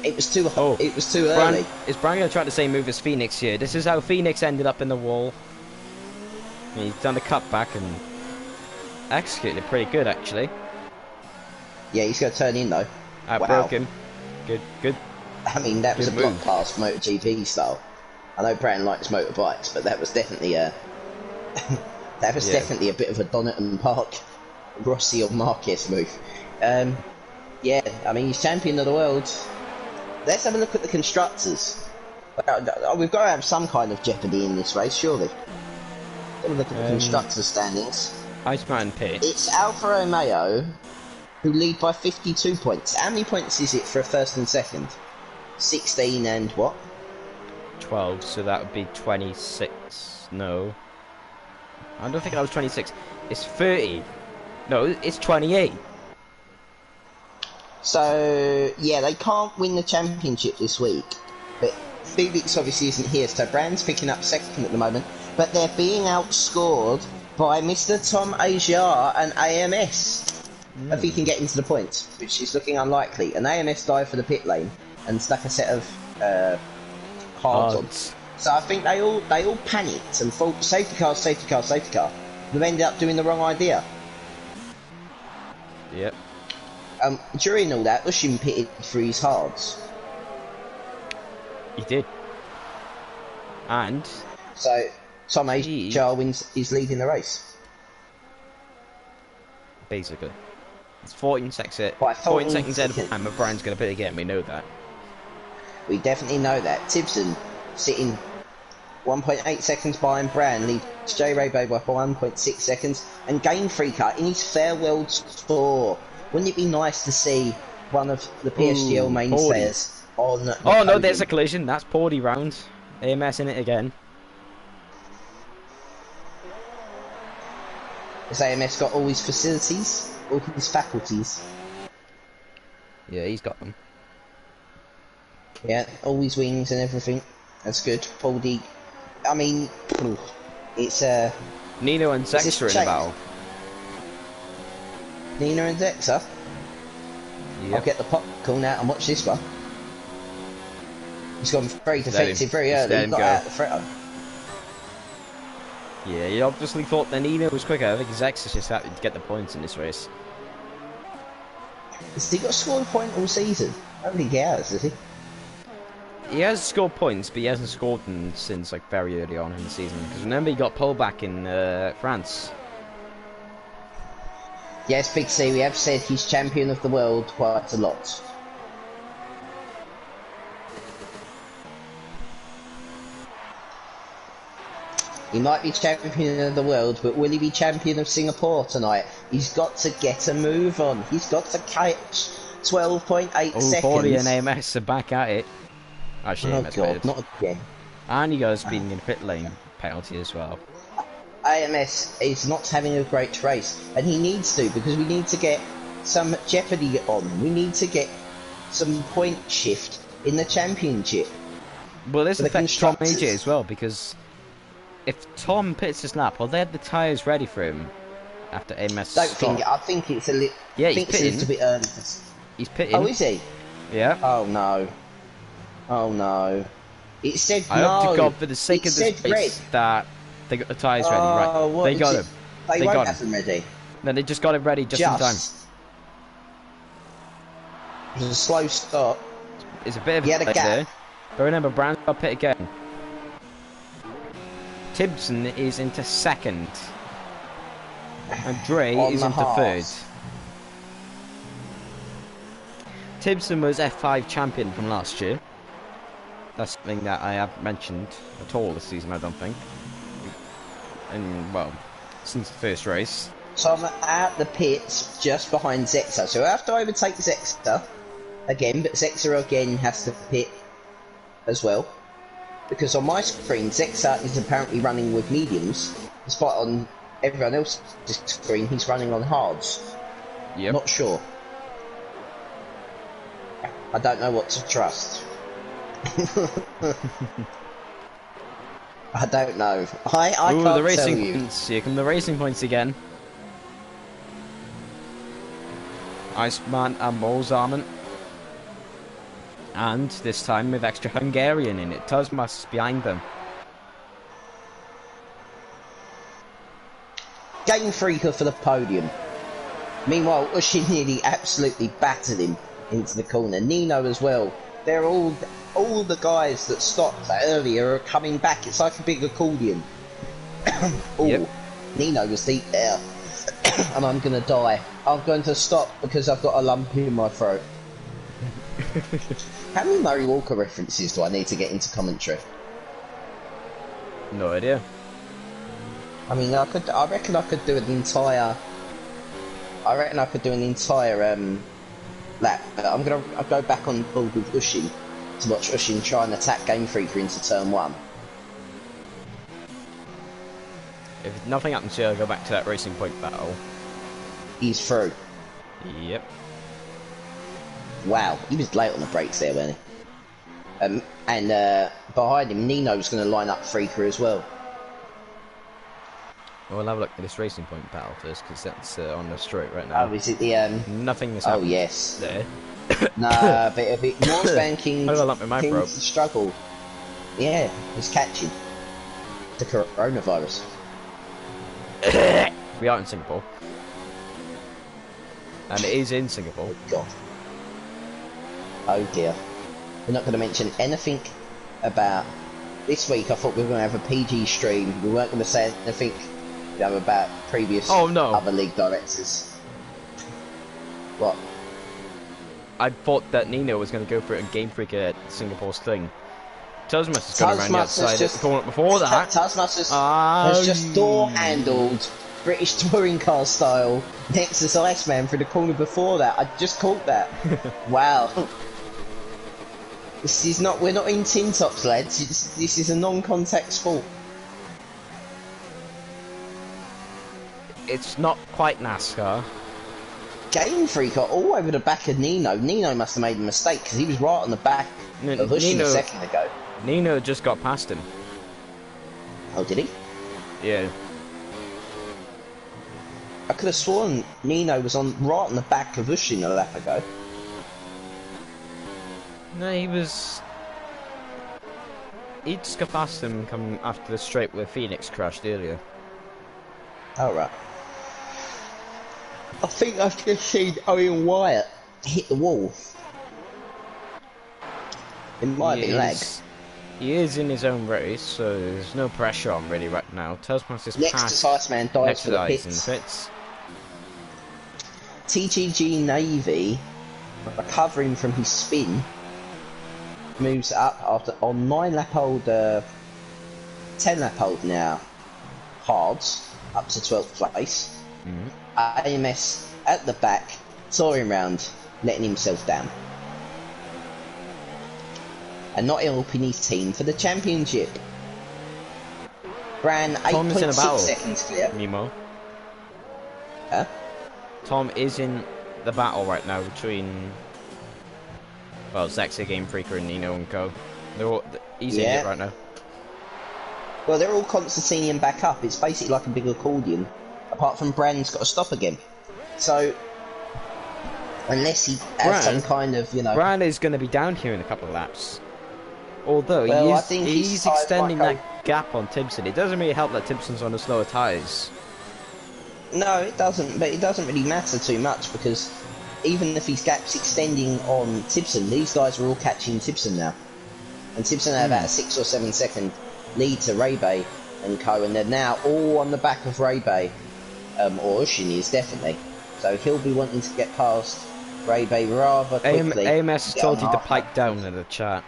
it was too early. Is Bran going to try the same move as Phoenix here? This is how Phoenix ended up in the wall. He's done a cutback and executed it pretty good, actually. Yeah, he's going to turn in though. Broke him. Good. I mean, that was a block move. pass MotoGP style. I know Bran likes motorbikes, but that was definitely a definitely a bit of a Donington Park Rossi or Marquez move. Yeah, I mean, he's champion of the world. Let's have a look at the constructors. We've got to have some kind of jeopardy in this race, surely. Have a look at the constructors standings. Iceman Pit. It's Alfa Romeo who lead by 52 points. How many points is it for a first and second? 16 and what? 12, so that would be 26. No. I don't think that was 26. It's 30. No, it's 28. So, yeah, they can't win the championship this week. But Felix obviously isn't here, so Brand's picking up second at the moment. But they're being outscored by Mr. Tom Ajar and AMS. If he can get into the points, which is looking unlikely. And AMS dived for the pit lane and stuck a set of hards on. So I think they all panicked and thought safety car. They've ended up doing the wrong idea. Yep. During all that, Ushin pitted for his hards. He did. And so Tom Ajar is leading the race. Basically. It's 14 seconds. 14 seconds ahead of Bran, but Brian's going to pit again. We know that. We definitely know that. Tibson sitting 1.8 seconds behind Bran, leads J Ray Bay by 1.6 seconds, and Game Freaker in his farewell tour. Wouldn't it be nice to see one of the PSGL mainstays on the podium? No, there's a collision. That's Porty round. AMS in it again. Has AMS got all his facilities? All his faculties? Yeah, he's got them. Yeah, all his wings and everything. That's good. Paul D. I mean, it's Nino and Zex are in the battle. Nino and Zexa? Yep. I'll get the popcorn out and watch this one. He's gone very defensive very early. He got out the front. Yeah, you obviously thought that Nino was quicker. I think Zex is just happy to get the points in this race. Has he got scored a point all season? I don't think he has, has he? He has scored points, but he hasn't scored them since like very early on in the season. Because remember, he got pulled back in France. Yes, Big C, we have said he's champion of the world quite a lot. He might be champion of the world, but will he be champion of Singapore tonight? He's got to get a move on. He's got to catch 12.8 seconds. 40 and AMS are back at it. Actually, oh AMS God, not again. And he got a speeding in pit lane penalty as well. AMS is not having a great race, and he needs to, because we need to get some jeopardy on. We need to get some point shift in the championship. Well, this affects Tom AJ as well, because if Tom pits his lap, well, they had the tyres ready for him after AMS. I think it's a little. Yeah, he's pitting. It's a little bit early. He's pitting. Oh, is he? Yeah. Oh no. Oh no. It said no. I hope to God, for the sake of this race, that they got the tyres ready. Right, they got him. They won't have them ready. No, they just got it ready just in time. It was a slow start. It's a bit of a gap there. But remember, Brown's got pit again. Tibson is into second. And Dre is into third. Tibson was F5 champion from last year. That's something that I haven't mentioned at all this season, I don't think. And, well, since the first race. So I'm at the pits just behind Zexa. So I have to overtake Zexa again, but Zexa again has to pit as well. Because on my screen, Zexa is apparently running with mediums, despite on everyone else's screen, he's running on hards. Yep. Not sure. I don't know what to trust. I don't know. I can't the racing tell you. Points. Here come the racing points again. Iceman and Mozarman. And this time with extra Hungarian in it. Tuzmas is behind them. Game Freaker for the podium. Meanwhile, Ushin nearly absolutely battered him into the corner. Nino as well. They're all the guys that stopped earlier are coming back. It's like a big accordion. Oh, yep. Nino was deep there. And I'm going to die. I'm going to stop because I've got a lump in my throat. How many Murray Walker references do I need to get into commentary? No idea. I mean, I reckon I could do an entire. Lap. I'll go back on board with Ushin to watch Ushin try and attack Game Freaker into turn 1. If nothing happens here, I'll go back to that Racing Point battle. He's through. Yep. Wow, he was late on the brakes there, wasn't he? And behind him, Nino's going to line up Freaker as well. Well, we'll have a look at this Racing Point battle first, because that's on the straight right now. Oh, is it the... Nothing has happened. Oh, yes. There. Nah, but if it was banking... I got a lump in my throat. Struggle. Yeah, he's catching the coronavirus. We are in Singapore. And it is in Singapore. Oh, God. Oh, dear. We're not going to mention anything about... This week, I thought we were going to have a PG stream. We weren't going to say anything... about previous other league directors. What? I thought that Nino was going to go for it in Game Freak at Singapore's thing. Tuzmas has gone around the outside at the corner before that. Tuzmas has just door-handled British touring car style Nexus Iceman through the corner before that. I just caught that. Wow. This is not. We're not in tin tops, lads. This is a non-contact sport. It's not quite NASCAR. Game Freaker all over the back of Nino. Nino must have made a mistake because he was right on the back of Ushin a second ago. Nino just got past him. Oh, did he? Yeah. I could have sworn Nino was right on the back of Ushin a lap ago. No, he was... He just got past him coming after the straight where Phoenix crashed earlier. Oh, right. I think I've just seen Owen Wyatt hit the wall. It might be lag. He is in his own race, so there's no pressure on really right now. Tuzmas is next past. To Iceman dives for the pits. TTG Navy, recovering from his spin, moves up after on 9-lap-old, 10-lap-old now. Hards up to 12th place. AMS at the back, touring round, letting himself down. And not helping his team for the championship. Bran Tom is in a 8.6 battle. seconds clear. Nemo. Huh? Tom is in the battle right now between, well, Zexia, Game Freaker, and Nino and Co. He's in it right now. Well, they're all Constantinian back up. It's basically like a big accordion. Apart from Bran's got to stop again. So, unless he has some kind of, Bran is going to be down here in a couple of laps. Although he's extending that gap on Timpson. It doesn't really help that Timpson's on the slower tyres. No, it doesn't, but it doesn't really matter too much because even if his gap's extending on Timpson, these guys are all catching Timpson now. And Timpson had about a 6 or 7 second lead to Ray and Co, and they're now all on the back of Ray, or Ushin is definitely. So he'll be wanting to get past Ray rather quickly. AMS has told you to pipe down in the chat.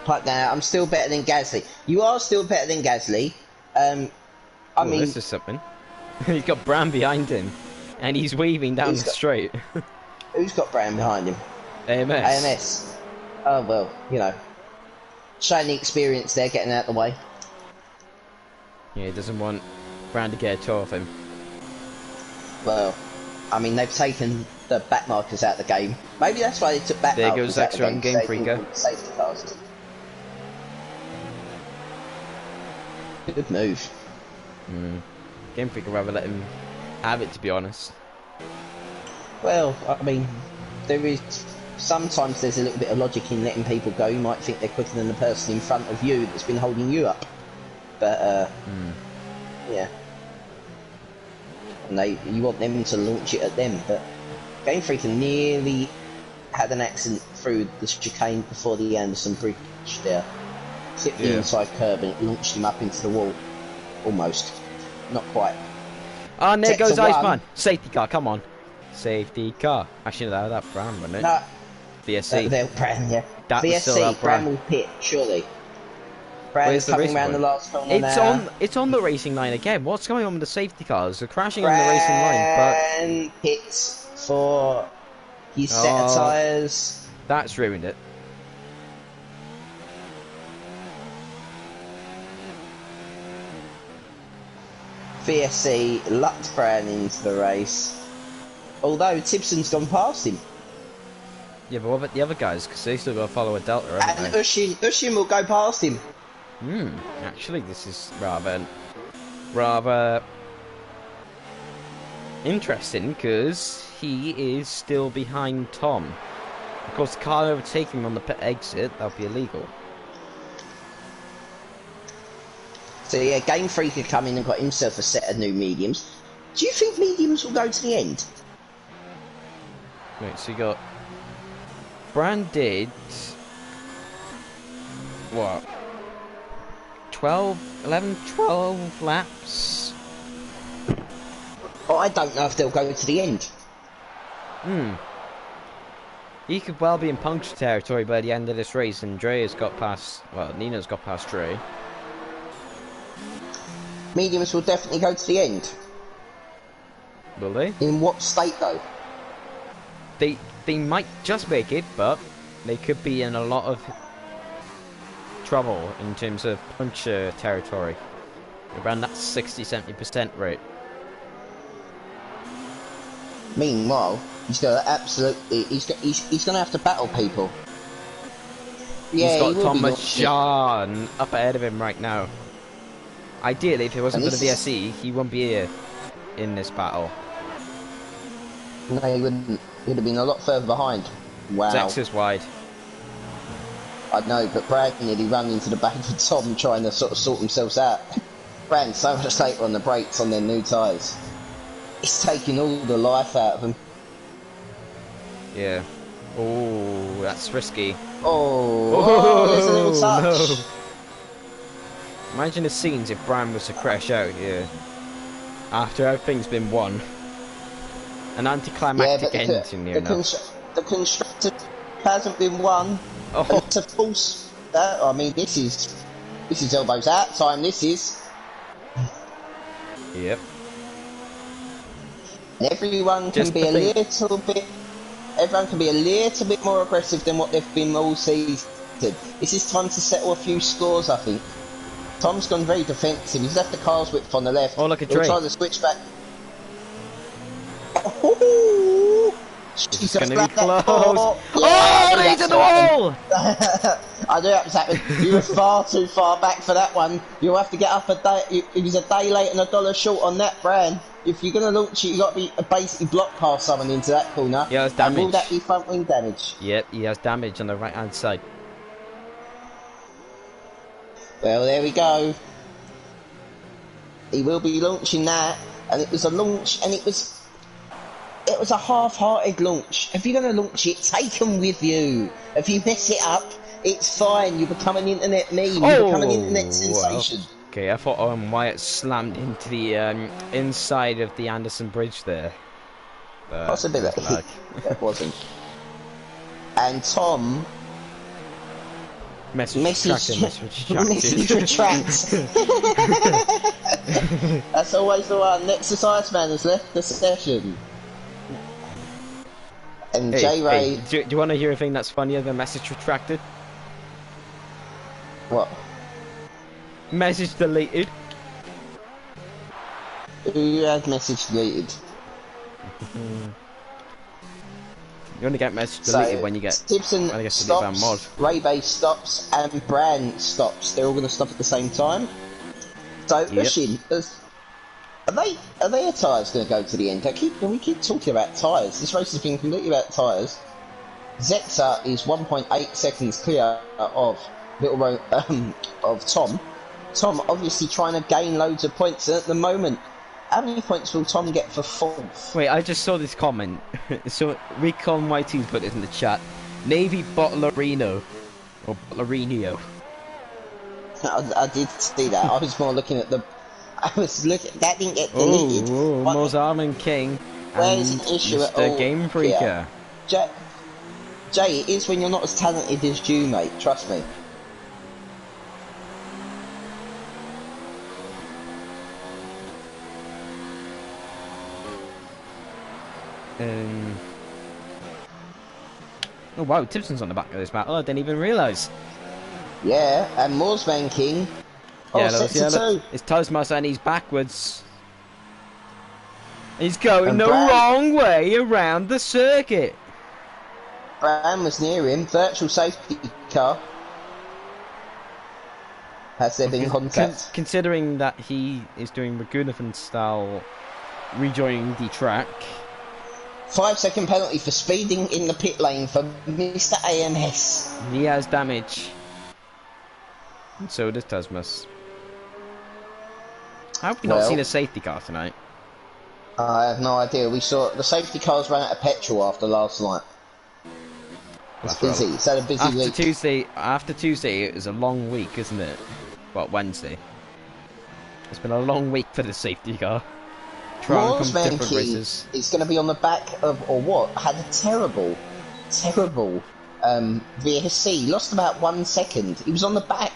Pipe down. I'm still better than Gasly. You are still better than Gasly. I mean, this is something. He's got Bran behind him, and he's weaving down the straight. Who's got Bran behind him? AMS. AMS. Oh well, showing the experience there, getting out of the way. Yeah, he doesn't want Bran to get a toe off him. Well, I mean, they've taken the back markers out of the game. Maybe that's why they took back there markers goes out of the extra game. Game Freaker. Safety cars. Good move. Game Freaker rather let him have it, to be honest. Well, I mean, sometimes there's a little bit of logic in letting people go. You might think they're quicker than the person in front of you that's been holding you up. But, yeah. And you want them to launch it at them, but Game Freaker nearly had an accident through the chicane before the Anderson Bridge there. Clipped the inside curb and it launched him up into the wall. Almost. Not quite. Oh, and there goes Iceman. Safety car, come on. Safety car. Actually, that Bran, wasn't it? No. VSC. Bran, yeah. That VSC, Bran will pit, surely. Bran's coming round the last corner now. It's on the racing line again. What's going on with the safety cars? They're crashing on the racing line, but... Bran pits for his set of tyres. That's ruined it. VSC lucked Bran into the race. Although Timpson's gone past him. Yeah, but what about the other guys? Because they still got to follow a Delta, haven't and they? Ushin will go past him. Actually, this is rather interesting because he is still behind Tom. Of course, the car overtaking him on the pit exit, that would be illegal. So yeah, Game Freaker come in and got himself a set of new mediums. Do you think mediums will go to the end? Right, so you got... Bran did... What? 12 laps? Oh, I don't know if they'll go to the end. He could well be in puncture territory by the end of this race, and Dre's got past... Well, Nino's got past Dre. Mediums will definitely go to the end. Will they? In what state, though? They might just make it, but they could be in a lot of trouble in terms of puncture territory. Around that 60-70% rate. Meanwhile, he's got absolutely... He's going to have to battle people. Yeah, he's got Thomas John up ahead of him right now. Ideally, if it wasn't for the VSE, he wouldn't be here in this battle. No, he wouldn't. He'd have been a lot further behind. Wow. Zex is wide. I know, but Brad nearly ran into the back of Tom trying to sort themselves out. Brad so much later on the brakes on their new tyres. It's taking all the life out of them. Yeah. Oh, that's risky. Oh, there's a little touch. No. Imagine the scenes if Bran was to crash out here. After everything's been won. An anticlimactic ending here now. The constructor hasn't been won. Oh. It's a false... I mean, this is elbows out time, this is. Yep. Everyone can be a little bit... Everyone can be a little bit more aggressive than what they've been all season. This is time to settle a few scores, I think. Tom's gone very defensive. He's left the car's width on the left. Oh, look at He'll Dre. try the switch back. Oh, It's going to be close. Yeah, oh, he's at the wall! I knew that was happening. You were far too far back for that one. You'll have to get up a day. It was a day late and $1 short on that, Bran. If you're going to launch it, you've got to be basically block past someone into that corner. Yeah, it's damage. And will that be front wing damage? Yep, he has damage on the right-hand side. Well, there we go. He will be launching that. And it was a launch, and it was a half-hearted launch. If you're going to launch it, take them with you. If you mess it up, it's fine. You become an internet meme. You become an internet sensation. Well, okay, I thought Wyatt slammed into the inside of the Anderson Bridge there. Possibility. That wasn't. And Tom... Message retracts. That's always the one. Exercise man has left the session. And J-Ray... Hey, do you want to hear a thing that's funnier than message retracted? What? Message deleted. Who had message deleted? You only get message deleted when you get... Stibson stops, Ray stops, and Bran stops. They're all going to stop at the same time. So, Ushin, are their tyres going to go to the end? We keep talking about tyres. This race has been completely about tyres. Zexa is 1.8 seconds clear of of Tom. Tom obviously trying to gain loads of points, and at the moment, how many points will Tom get for 4th? Wait, I just saw this comment. So, Recon YT's put this in the chat. Navy Bottlerino. Or Bottlerino. I did see that. I was more looking at the... I was looking... That didn't get deleted. Mozarman King. Where's an issue at all? Game Freaker. Yeah. Jay, it is when you're not as talented as you, mate. Trust me. Oh wow, Tipson's on the back of this battle. I didn't even realise. Yeah, and Moorsman King. Oh, yeah, look, it's Toastmaster and he's backwards. He's going the wrong way around the circuit. Bram was near him. Virtual safety car. Has there been contact? Considering that he is doing Ragunathan style, rejoining the track. 5-second penalty for speeding in the pit lane for Mr. AMS. He has damage. And so does Tasmas. How have we not seen a safety car tonight? I have no idea. We saw the safety cars ran out of petrol after last night. It's busy. It's had a busy week. After Tuesday, it was a long week, isn't it? Well, Wednesday. It's been a long week for the safety car. Moorsman King is going to be on the back of, or what, had a terrible VSC. Lost about 1 second. He was on the back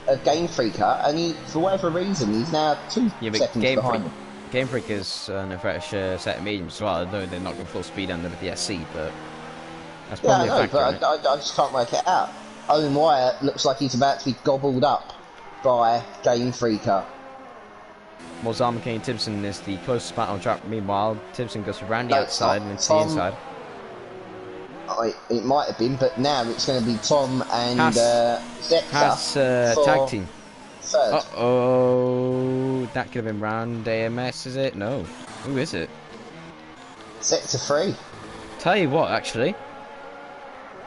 of Game Freaker, and he, for whatever reason, he's now 2 seconds behind. Game Freaker's on a fresh set of mediums as well. I know they're not going full speed under the VSC, but that's probably a factor. I just can't work it out. Owen Wyatt looks like he's about to be gobbled up by Game Freaker. Mozarman King and Timpson is the closest battle on track. Meanwhile, Timpson goes around the outside and into the inside. It might have been, but now it's going to be Tom and Zexa tag team. Third. Uh-oh. That could have been round AMS, is it? No. Who is it? Sector 3. Tell you what, actually.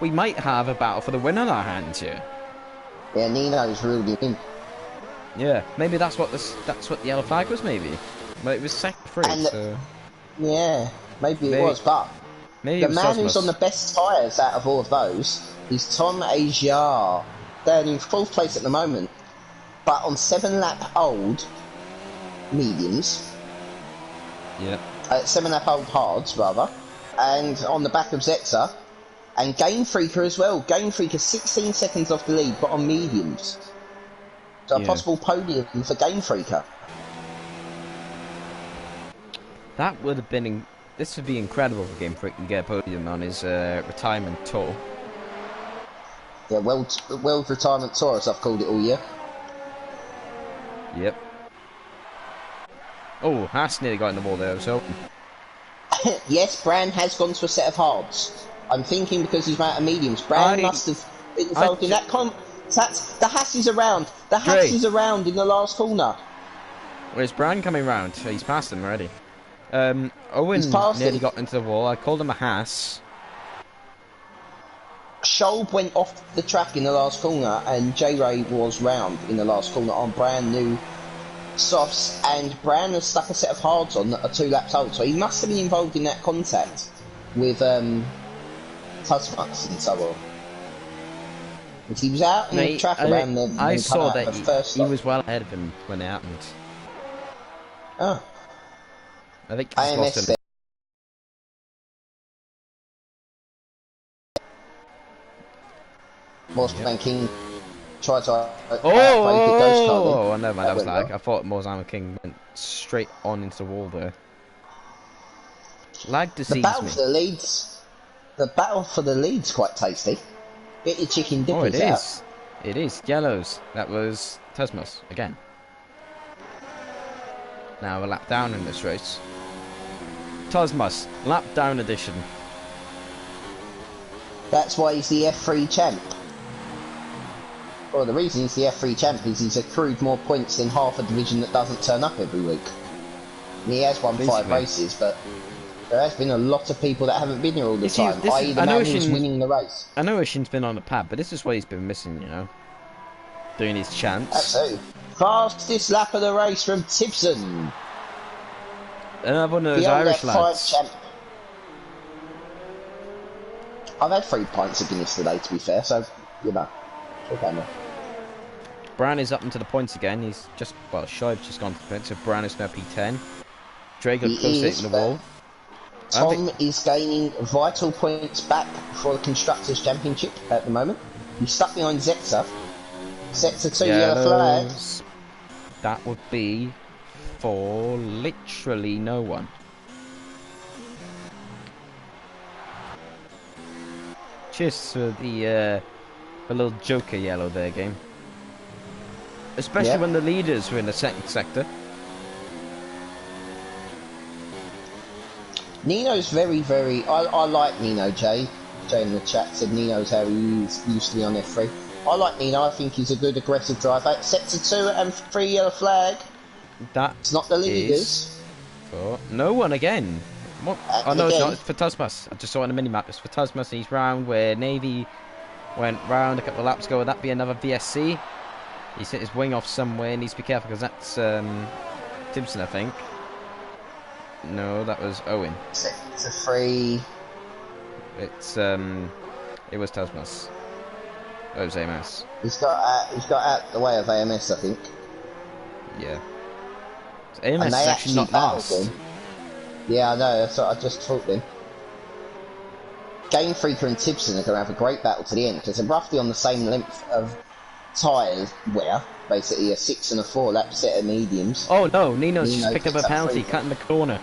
We might have a battle for the win on our hands here. Yeah, Nino's really in. Yeah, maybe that's what the yellow flag was. Maybe, but it was sector 3. So... Yeah, maybe it was. But the man who's on the best tyres out of all of those is Tom Ajar. They're in 4th place at the moment, but on 7-lap old mediums. Yeah. 7-lap old hards rather, and on the back of Zexa and Game Freaker as well. Game Freaker 16 seconds off the lead, but on mediums. So a possible podium for Game Freaker. That would have been... This would be incredible for Game Freaker to get a podium on his retirement tour. Yeah, world retirement tour, as I've called it all year. Yep. Oh, Haas nearly got in the wall there, so... Yes, Bran has gone to a set of hards. I'm thinking because he's out of mediums. Bran must have been involved in that That's the Haas is around. The Haas is around in the last corner. Where's Bran coming round? He's passed him already. Owen nearly got into the wall. I called him a Haas. Scholb went off the track in the last corner, and J-Ray was round in the last corner on brand new softs, and Bran has stuck a set of hards on that are 2 laps old, so he must have been involved in that contact with Tusmuts and so on. And he was out in the track around the... I saw that he was well ahead of him when it happened. Oh. I think he's lost him. Morsman King tried to oh, never mind, that was lag. I thought Morsman King went straight on into the wall there. Lag deceived me. The battle for the lead's quite tasty. Get your chicken dippers out. It is. Yellows. That was Tesmos again. Now a lap down in this race. Tosmas, lap down edition. That's why he's the F3 champ. Well, the reason he's the F3 champ is he's accrued more points than half a division that doesn't turn up every week. And he has won 5 races, but there has been a lot of people that haven't been here all the time, i.e. the man who's winning the race. I know Ishin's been on the pad, but this is what he's been missing, you know? Doing his chance. Absolutely. Fastest lap of the race from Tipson. Another one of those Irish lads. I've had 3 pints of Guinness today, to be fair, so, you know. Okay, Bran is up into the points again. He's just, well, Shoaib's just gone to the points, so Bran is now P10. Drago close in the wall. Tom is gaining vital points back for the Constructors' Championship at the moment. He's stuck behind Zetsa. Zetsa 2 yellow flags. That would be for literally no one. Cheers for the little Joker yellow there, game. Especially when the leaders were in the second sector. Nino's very, very... I like Nino, Jay. Jay in the chat said Nino's how he used to be on F3. I like Nino. I think he's a good aggressive driver. Sector 2 and 3 yellow flag. It's not the leaders. For no one again. What? Oh no, it's not. It's for Tasmas. I just saw it on the mini-map. It's for Tasmas. He's round where Navy went round a couple of laps ago. Would that be another VSC? He's hit his wing off somewhere. Needs to be careful because that's Timpson, I think. No, that was Owen. It's a free. It's it was Tasmas. Oh, it was AMS. He's got out the way of AMS, I think. Yeah. So AMS is actually not last. Yeah, I know. That's what I just thought then. Game Freaker and Tipson are going to have a great battle to the end because they're roughly on the same length of tyre wear. Basically, a 6 and a 4 lap set of mediums. Oh no, Nino's just picked up a penalty, cutting the corner.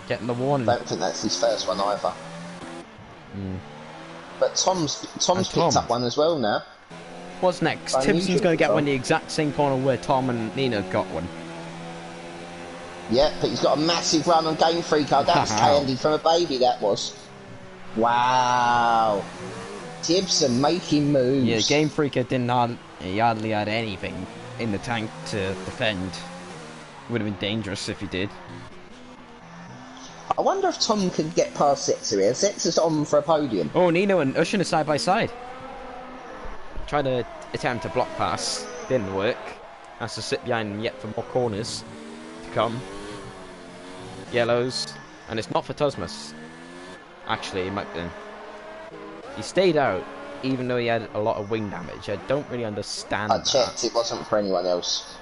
Getting the warning. I don't think that's his first one either. But Tom's picked up one as well now. What's next? Tipson's going to get one in the exact same corner where Tom and Nino got one. Yeah, but he's got a massive run on Game Freaker. That was candy from a baby, that was. Wow. Tipson making moves. Yeah, Game Freaker he hardly had anything in the tank to defend. Would have been dangerous if he did. I wonder if Tom could get past Zetsa here. Zetsa's on for a podium. Oh, Nino and Ushin are side by side. Trying to attempt a block pass. Didn't work. Has to sit behind him yet for more corners to come. Yellows. And it's not for Tosmas. Actually, it might be. He stayed out, even though he had a lot of wing damage. I don't really understand that. I checked, it wasn't for anyone else.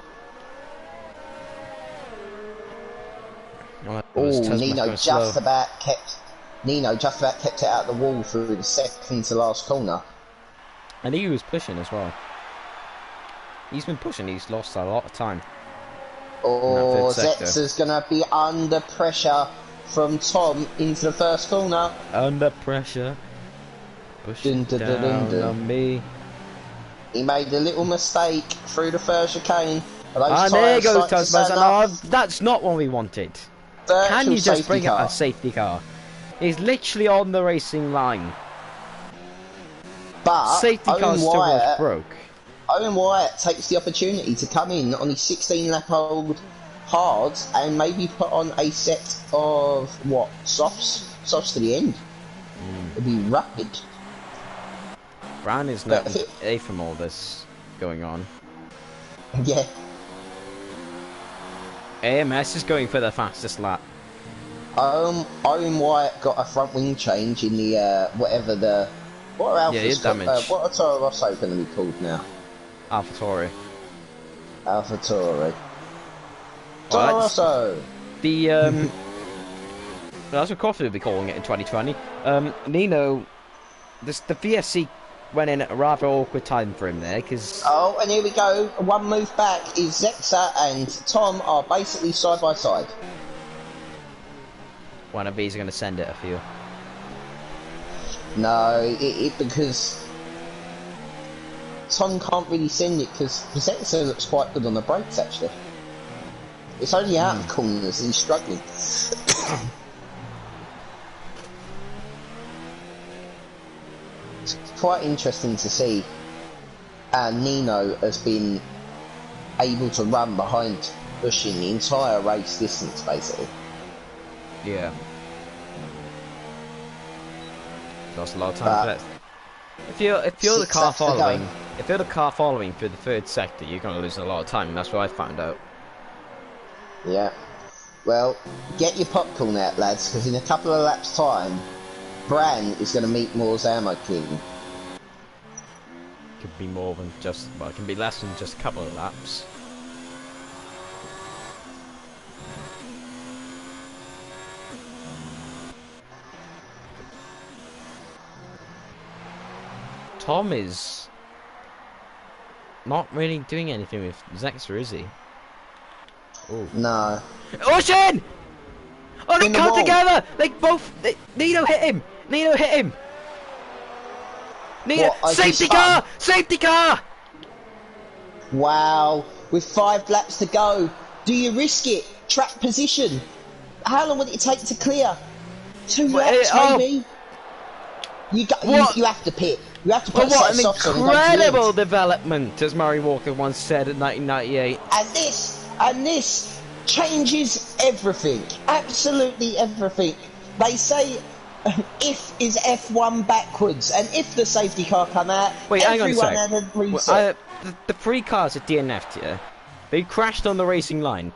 Oh, Nino just about kept it out of the wall through the second to last corner. And he was pushing as well. He's been pushing, he's lost a lot of time. Oh, Zetsa's going to be under pressure from Tom into the first corner. Under pressure. Push Dun, it dun, dun, dun, down dun. on me. He made a little mistake through the first chicane. And there goes Tasmas, and that's not what we wanted. Can you just bring up a safety car? He's literally on the racing line. But Safety car still was broke. Owen Wyatt takes the opportunity to come in on his 16-lap-old hards and maybe put on a set of, what, softs to the end. It'd be rapid. Brown is not away from all this going on. Yeah. AMS is going for the fastest lap. Owen Wyatt got a front wing change in the, whatever the... What are Alpha's what are Toro Rosso going to be called now? AlphaTauri. AlphaTauri. Toro Rosso! The, that's what Coffee will be calling it in 2020. Nino, the VSC went in at a rather awkward time for him there, because... Oh, and here we go. One move back is Zexa and Tom are basically side by side. One of these are going to send it, I feel. No, because Tom can't really send it because Zexa looks quite good on the brakes, actually. It's only out of corners and he's struggling. It's quite interesting to see Nino has been able to run behind Bush in the entire race distance, basically. Yeah. Lost a lot of time for that. If you're the car following through the third sector, you're gonna lose a lot of time, and that's what I found out. Yeah. Well, get your popcorn out, lads, because in a couple of laps' time, Bran is going to meet Moore's Ammo King. Could be more than just, well, it can be less than just a couple of laps. Tom is not really doing anything with Zexa, is he? Ooh. No. Ocean! Oh, they come together! Nino hit him! Nino hit him! Nino, safety car! Safety car! Wow. With 5 laps to go. Do you risk it? Track position. How long would it take to clear? 2 laps, maybe? You have to pit. You have to put what an incredible development, as Murray Walker once said in 1998. And this changes everything. Absolutely everything. They say if is F1 backwards, and if the safety car come out, everyone had a reset. The 3 cars at DNF, yeah, they crashed on the racing line.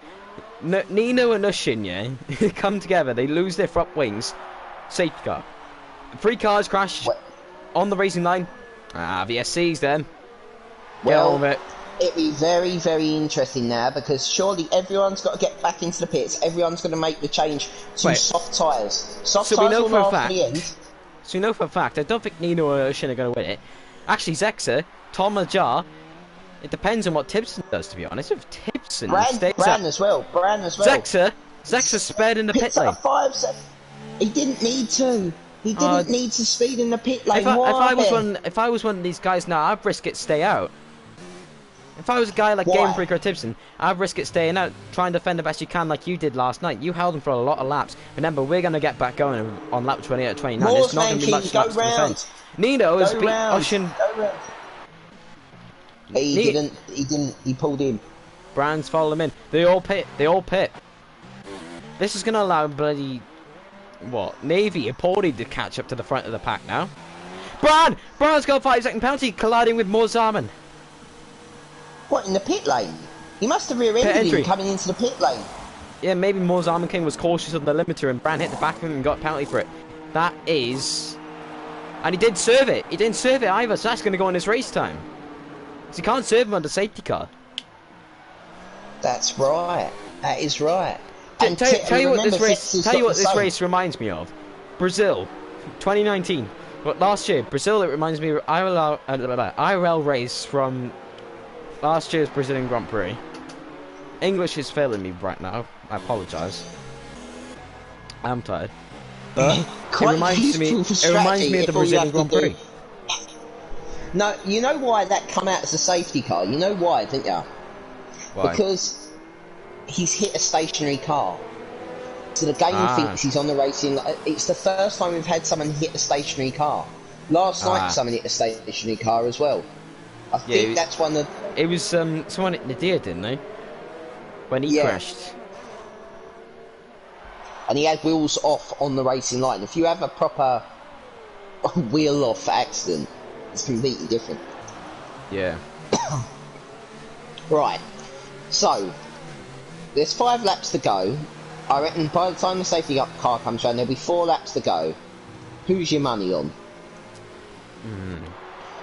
Nino and Ushin, yeah, come together, they lose their front wings. Safety car. 3 cars crash on the racing line. VSC's then. Well, it'd be very, very interesting now, because surely everyone's got to get back into the pits. Everyone's going to make the change to soft tyres. Soft tyres will last to the end. So we know for a fact, I don't think Nino or Ushin are going to win it. Actually, Zexa, Tom Ajar, it depends on what Tipson does, to be honest. If Tipson Bran as well. Zexa spared in the pit lane. He didn't need to. He didn't need to speed in the pit lane. If I was one of these guys now, I'd risk it stay out. If I was a guy like Game Freak or Tipson, I'd risk it staying out, try and defend the best you can like you did last night. You held them for a lot of laps. Remember, we're going to get back going on lap 28 or 29. It's not going to be much laps to defend. Nino has beat Ushin. He didn't, he pulled in. Brands followed him in. They all pit. This is going to allow bloody... What? Navy and Paulie to catch up to the front of the pack now. Bran's got a 5-second penalty, colliding with Morzaman. What, in the pit lane? He must have rear-ended him coming into the pit lane. Yeah, maybe Morzaman King was cautious of the limiter and Bran hit the back of him and got a penalty for it. That is... And he did serve it. He didn't serve it either, so that's going to go in his race time. So you can't serve him under safety car. That's right. That is right. Tell you what this race reminds me of. Brazil, 2019. But last year, Brazil, it reminds me of IRL race from last year's Brazilian Grand Prix. English is failing me right now. I apologise. I'm tired. But it reminds me of the Brazilian Grand Prix. No, you know why that come out as a safety car? You know why, didn't you? Why? Because he's hit a stationary car. So the game thinks he's on the racing. It's the first time we've had someone hit a stationary car. Last night someone hit a stationary car as well. I think that's one of... It was someone hit Nadir, didn't they? When he crashed. And he had wheels off on the racing line. If you have a proper wheel off accident, it's completely different. Yeah. Right. So, there's 5 laps to go. I reckon by the time the safety car comes around, there'll be 4 laps to go. Who's your money on?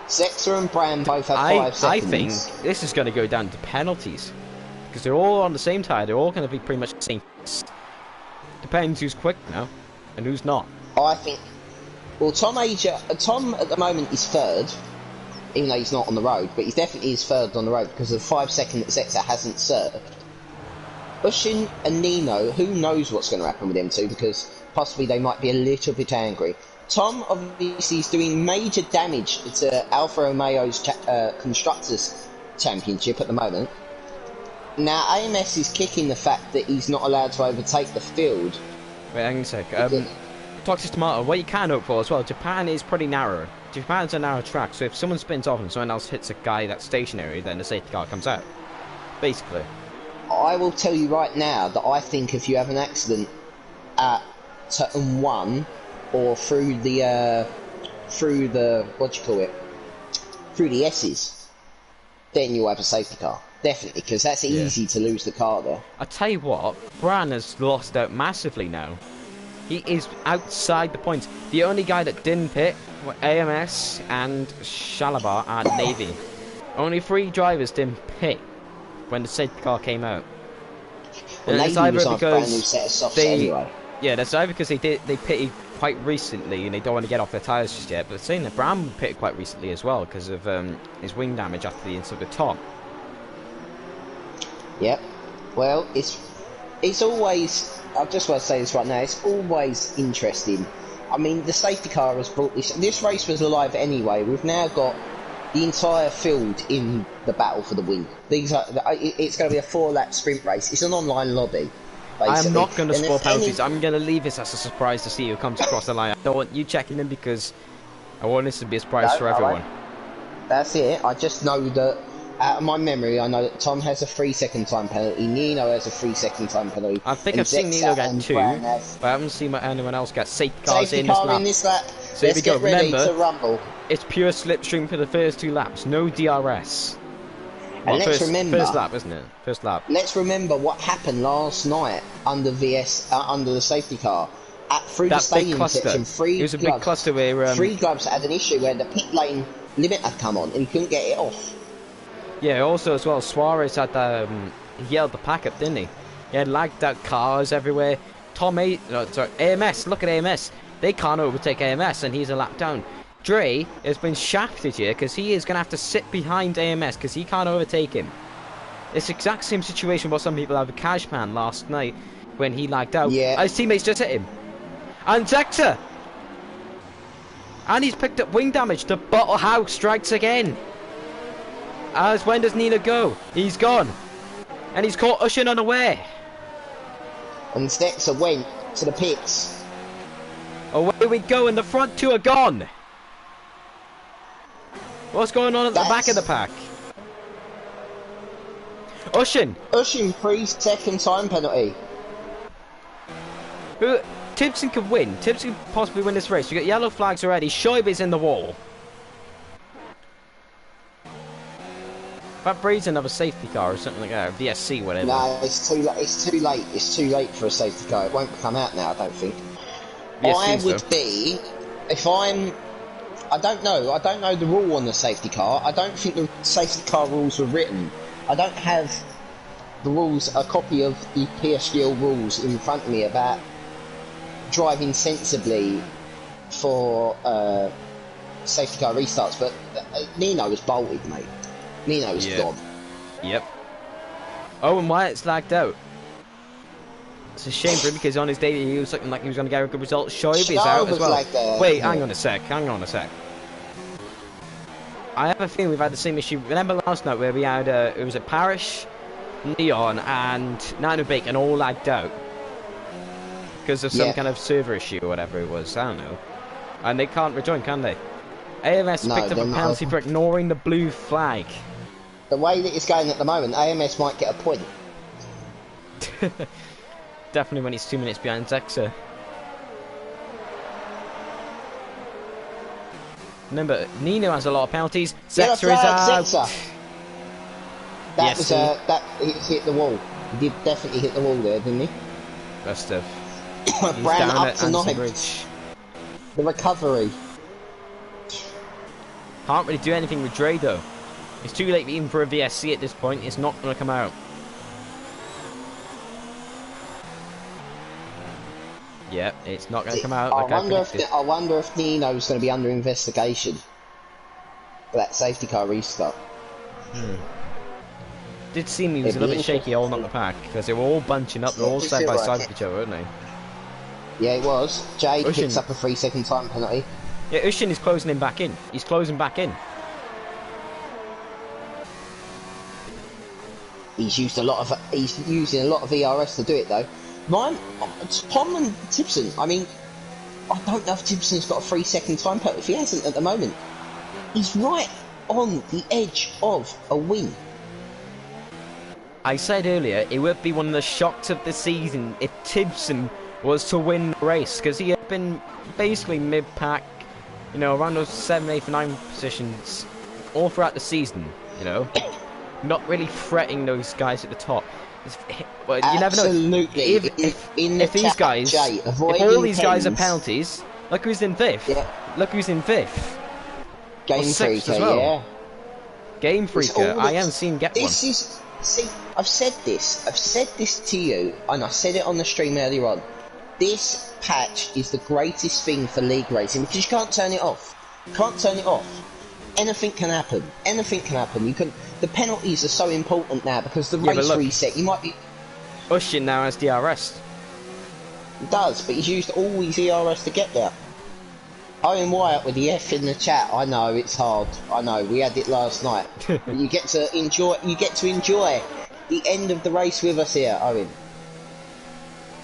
Zexa and Bram both have 5 seconds. I think this is going to go down to penalties. Because they're all on the same tire. They're all going to be pretty much the same. Depends who's quick now and who's not. I think... Well, Tom at the moment is 3rd. Even though he's not on the road. But he definitely is 3rd on the road because of the 5 second that Zexa hasn't served. Ushin and Nino, who knows what's going to happen with them two, because possibly they might be a little bit angry. Tom obviously is doing major damage to Alfa Romeo's Constructors Championship at the moment. Now AMS is kicking the fact that he's not allowed to overtake the field. Wait, hang on a sec. Toxic Tomato, what you can hope for as well, Japan is pretty narrow. Japan's a narrow track, so if someone spins off and someone else hits a guy that's stationary, then the safety car comes out. Basically. I will tell you right now that I think if you have an accident at turn 1 or through the what do you call it? Through the S's, then you'll have a safety car. Definitely, because that's easy to lose the car there. I tell you what, Bran has lost out massively now. He is outside the points. The only guy that didn't pit were AMS and Shalabar at Navy. Only 3 drivers didn't pit when the safety car came out. Well, and it's either was because brand new set of softs anyway. Yeah, that's either because they pitted quite recently and they don't want to get off their tyres just yet. But saying that Bram pitted quite recently as well because of his wing damage after the incident with Tom. Yep. Well, it's always... I just want to say this right now. It's always interesting. I mean, the safety car has brought this... This race was alive anyway. We've now got the entire field in the battle for the win. It's going to be a 4-lap sprint race. It's an online lobby, basically. I'm not going to spoil penalties. I'm going to leave this as a surprise to see who comes across the line. I don't want you checking them because I want this to be a surprise for everyone. That's it. I just know that, out of my memory, I know that Tom has a 3-second time penalty, Nino has a 3-second time penalty. I think I've seen Nino get 2, but I haven't seen anyone else get safety cars in this lap. So let's get ready to rumble. It's pure slipstream for the first 2 laps, no DRS. And let's remember, first lap, isn't it? First lap. Let's remember what happened last night under under the safety car. Through the stadium section, it was a big cluster where 3 clubs had an issue where the pit lane limit had come on and he couldn't get it off. Yeah, also as well, Suarez had he held the pack up, didn't he? He had lagged out cars everywhere. AMS, look at AMS. They can't overtake AMS and he's a lap down. Dre has been shafted here because he is going to have to sit behind AMS because he can't overtake him. It's the exact same situation what some people have with Cashman last night when he lagged out. Yeah. His teammates just hit him. And Zexa! And he's picked up wing damage. The bottle house strikes again. As when does Nina go? He's gone. And he's caught Ushin unaware. And Zexa went to the pits. Away we go and the front 2 are gone. What's going on at the back of the pack? Ushin! 3-second time penalty. Timpson could win. Timpson could possibly win this race. You got yellow flags already. Shoaib is in the wall. That breeds another safety car or something like that, or VSC, whatever. No, it's too late. It's too late. It's too late for a safety car. It won't come out now, I don't think. I would be, if I'm... I don't know the rule on the safety car. I don't think the safety car rules were written. I don't have the rules, a copy of the PSGL rules in front of me about driving sensibly for safety car restarts, but Nino was bolted, mate. Nino was gone. Yep. Oh, and Wyatt's lagged out. It's a shame for him because on his day he was looking like he was going to get a good result. Shoaib is out as well. Wait, hang on a sec. I have a feeling we've had the same issue. Remember last night where we had, it was a Parish, Leon, and Nano Bacon all lagged out because of some kind of server issue or whatever it was. I don't know. And they can't rejoin, can they? AMS picked up a penalty for ignoring the blue flag. The way that it's going at the moment, AMS might get a point. Definitely when he's 2 minutes behind Zexa. Remember, Nino has a lot of penalties. Zexa is out. Zexa. That was hit the wall. He did definitely hit the wall there, didn't he? Best of. Brand up tonight. The recovery. Can't really do anything with Dre though. It's too late even for a VSC at this point. It's not going to come out. Yeah, it's not going to come out. I wonder if Nino's going to be under investigation for that safety car restart. Did seem he was a little bit shaky holding up the pack because they were all bunching up. They're all side by side with each other, weren't they? Yeah, it was. Jade picks up a 3-second time penalty. Yeah, Ushin is closing him back in. He's closing back in. He's using a lot of ERS to do it though. Tom and Tipson. I mean, I don't know if Tipson's got a 3-second time penalty. If he hasn't at the moment, he's right on the edge of a win. I said earlier it would be one of the shocks of the season if Tipson was to win the race because he had been basically mid-pack, you know, around those 7, 8, 9 positions all throughout the season. You know, not really fretting those guys at the top. Well, you never know. If these guys, if all these guys are penalties, look who's in 5th. Yeah. Look who's in 5th. Game Freaker, as well. Yeah. Game Freaker. I haven't seen get one. See, I've said this to you, and I said it on the stream earlier on. This patch is the greatest thing for league racing because you can't turn it off. You can't turn it off. Anything can happen. Anything can happen. The penalties are so important now because the race reset. You might be. Ushin now has DRS. He does, but he's used all his ERS to get there. Owen Wyatt with the F in the chat. I know it's hard. I know we had it last night. But you get to enjoy. You get to enjoy the end of the race with us here, Owen.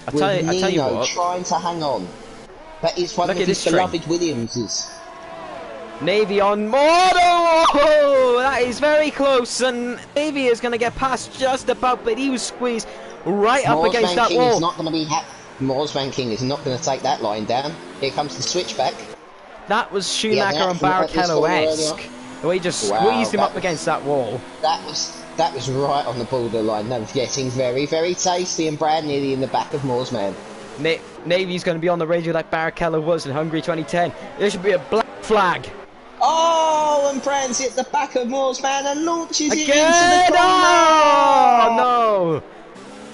I tell you what. Trying to hang on, but it's one of his beloved Williamses. Navy on Mordo! That is very close, and Navy is going to get past just about, but he was squeezed right up against that wall. Moorsman King is not going to take that line down. Here comes the switchback. That was Schumacher and Barrichello-esque. The way he just squeezed him up against that wall. That was right on the borderline. That was getting very, very tasty, and Brad nearly in the back of Moorsman. Navy's going to be on the radio like Barrichello was in Hungary 2010. There should be a black flag. Oh, and Brand's hit the back of Moorsman and launches it into the corner. Oh, no!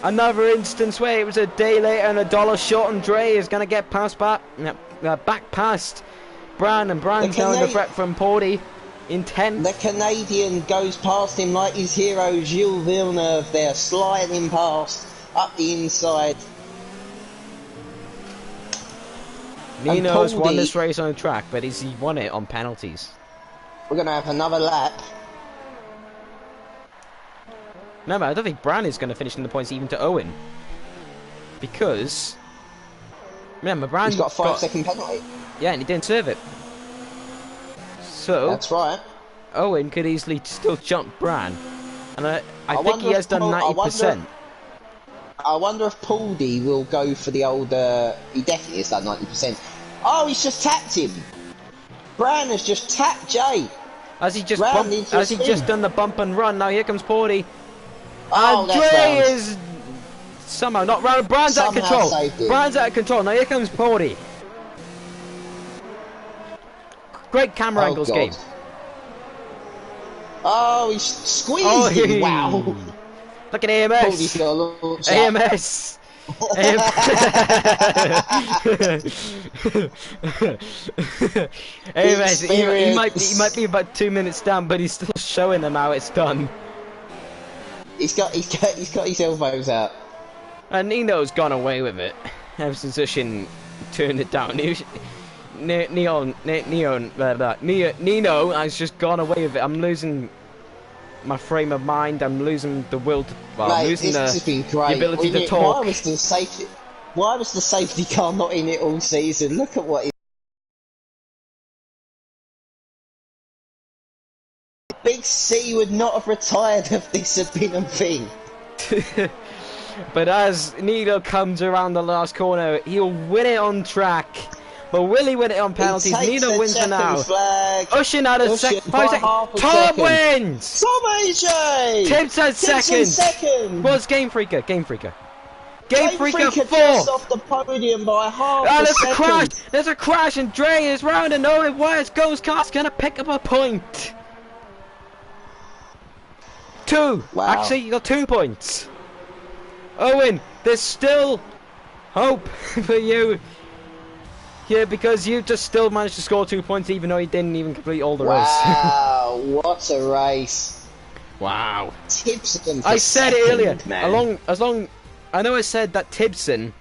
Another instance where it was a day later and $1 short, and Dre is going to get back past Bran, and Bran's now in the threat from Porty in 10th. The Canadian goes past him like his hero Gilles Villeneuve there, sliding past up the inside. Nino's won this race on the track, but he won it on penalties. We're going to have another lap. No, I don't think Bran is going to finish in the points even to Owen. Because, remember, Bran's got a 5-second penalty. Yeah, and he didn't serve it. So, that's right. Owen could easily still jump Bran. And I think he has done 90%. I wonder if Pauldy will go for the old... he definitely has done 90%. Oh, he's just tapped him. Bran has just tapped Jay. Has he just done the bump and run? Now here comes Pauldy. Oh, and Dre is somehow not round. Bran's out of control. Bran's out of control. Now here comes Pauldy. Great camera angles, game. Oh, he's squeezing. Wow. Look at AMS. AMS. AMS. He might be about 2 minutes down, but he's still showing them how it's done. He's got his elbows out. And Nino's gone away with it ever since Ushin turned it down. Nino has just gone away with it. I'm losing my frame of mind. I'm losing the will to. Well, I'm Mate, losing this has been great. the ability to talk. Why was the safety car not in it all season? Look at what Big C would not have retired if this had been a thing. But as Nino comes around the last corner, he'll win it on track. But will he win it on penalties? Nino wins for now. Ushing out a 5 seconds. Tom wins! Tom AJ! Tibbs second. Was Game Freaker. Game Freaker 4. Just off the podium by half a there's second. a crash. There's a crash and Dre is round and nowhere. Where's Ghost Car's gonna pick up a point? 2. Wow. Actually, you got 2 points. Owen, there's still hope for you here because you just still managed to score 2 points even though you didn't even complete all the race. Wow, what a race. Wow. Tibson I said it earlier, man. I know I said that Tibson,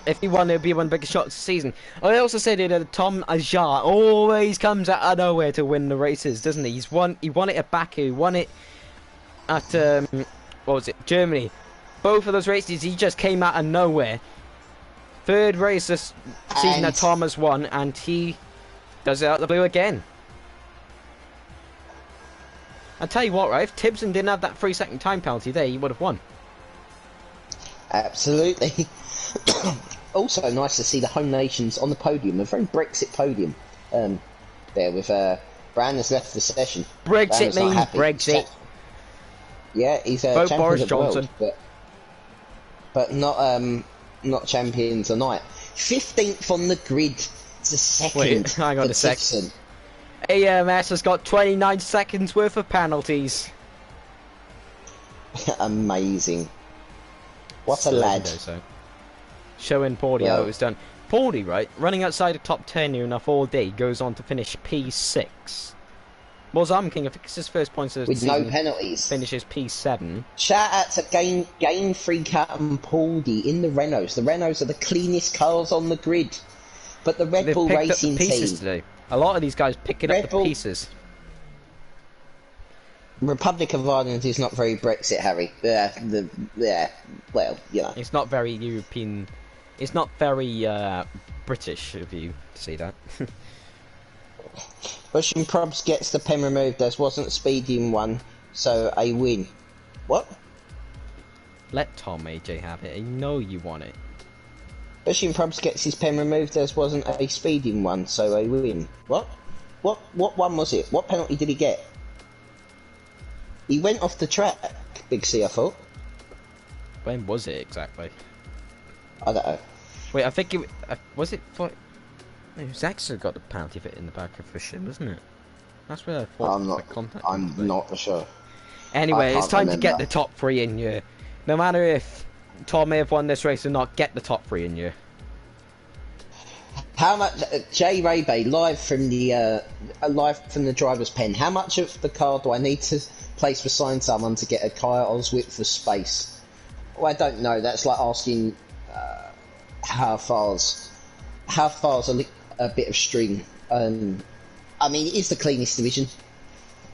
if he won, it would be one of the biggest shots of the season. I also said that Tom Ajar always comes out of nowhere to win the races, doesn't he? He won it at Baku, he won it at, what was it, Germany. Both of those races, he just came out of nowhere. 3rd race this season that Tom has won, and he does it out of the blue again. I'll tell you what, right, if Tibson didn't have that 3-second time penalty there, he would have won. Absolutely. Also nice to see the home nations on the podium, a very Brexit podium. There with Bran has left the session. Brexit means Brexit. Yeah, he's Vote champion Boris of the Johnson. world, but not champion tonight. 15th on the grid. It's a second. Wait, hang on a sec. AMS has got 29 seconds worth of penalties. Amazing. What a lad. Showing Paudy how it was done. Paudy, right, running outside the top 10 here enough all day, goes on to finish P6. Mozam King, I think it's his first points of the season. With no penalties. Finishes P7. Shout out to Game Freaker and Paudy in the Renaults. The Renaults are the cleanest cars on the grid. But the Red Bull Racing team... today. A lot of these guys picking up the pieces. Republic of Ireland is not very Brexit, Harry. Well, you know. It's not very European. It's not very British of you to say that. Russian Probs gets the pen removed as wasn't speeding one, so a win. What? Let Tom AJ have it. I know you want it. Russian Probs gets his pen removed as wasn't a speeding one, so a win. What? What one was it? What penalty did he get? He went off the track, Big C, I thought. When was it exactly? I don't know. Wait, I think it was it for. It was actually got the penalty fit in the back of the shin, wasn't it? That's where I thought I'm not for sure. Anyway, it's time to get the top 3 in here. No matter if Tom may have won this race or not, get the top 3 in here. How much, Jay Raybay, live from the driver's pen? How much of the car do I need to place beside someone to get a Kairos width for space? Well, I don't know. That's like asking how far's a bit of string. I mean, it is the cleanest division,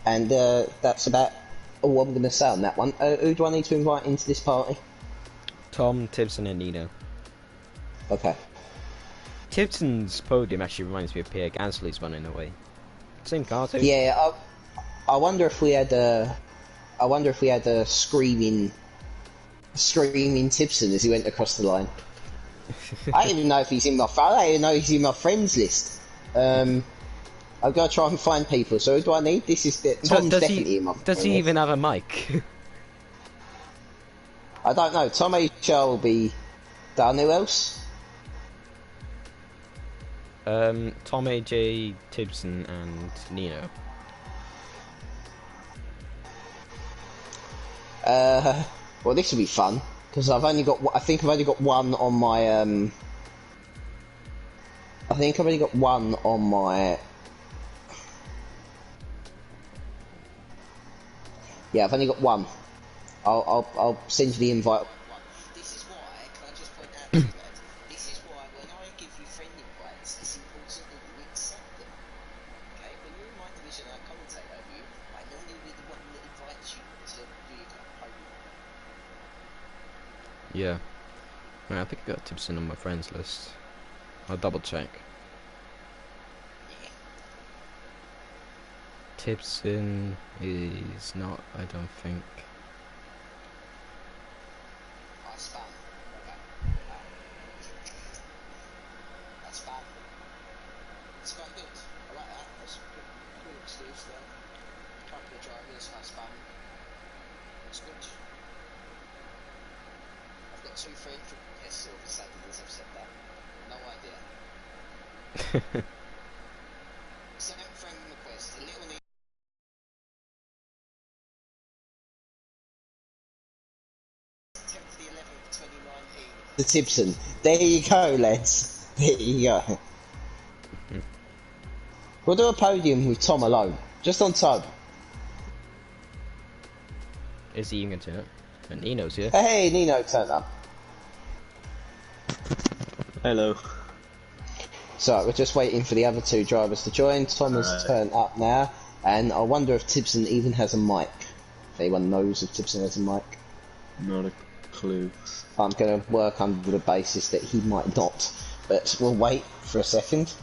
and that's about all I'm going to say on that one. Who do I need to invite into this party? Tom, Tibson, and Nino. Okay. Tibson's podium actually reminds me of Pierre Gasly's one in a way. Same car too. Yeah, I wonder if we had a screaming Tibson as he went across the line. I don't even know if he's in my phone. I don't even know if he's in my friends list. I've got to try and find people. So who do I need? This is Tom's definitely in my. Does he even have a mic? I don't know. Tom HR will be done. Who else? Tom AJ, Tibson, and Nino. Well, this will be fun because I think I've only got one on my. I think I've only got one on my. Yeah, I've only got one. I'll send you the invite. This is why. Can I just point out? This is why when I give you friend Yeah. Man, I think I got Tipson on my friends list. I'll double check. Tipson is not, I don't think. The Tipson. There you go, lads. There you go. We'll do a podium with Tom alone. Just on Tom. Is he even going to turn up? And Nino's here. Hey, Nino turned up. Hello. So, we're just waiting for the other two drivers to join. Tom has turned up now. And I wonder if Tipson even has a mic. If anyone knows if Tipson has a mic. Not a clue. I'm going to work under the basis that he might not. But we'll wait for a second.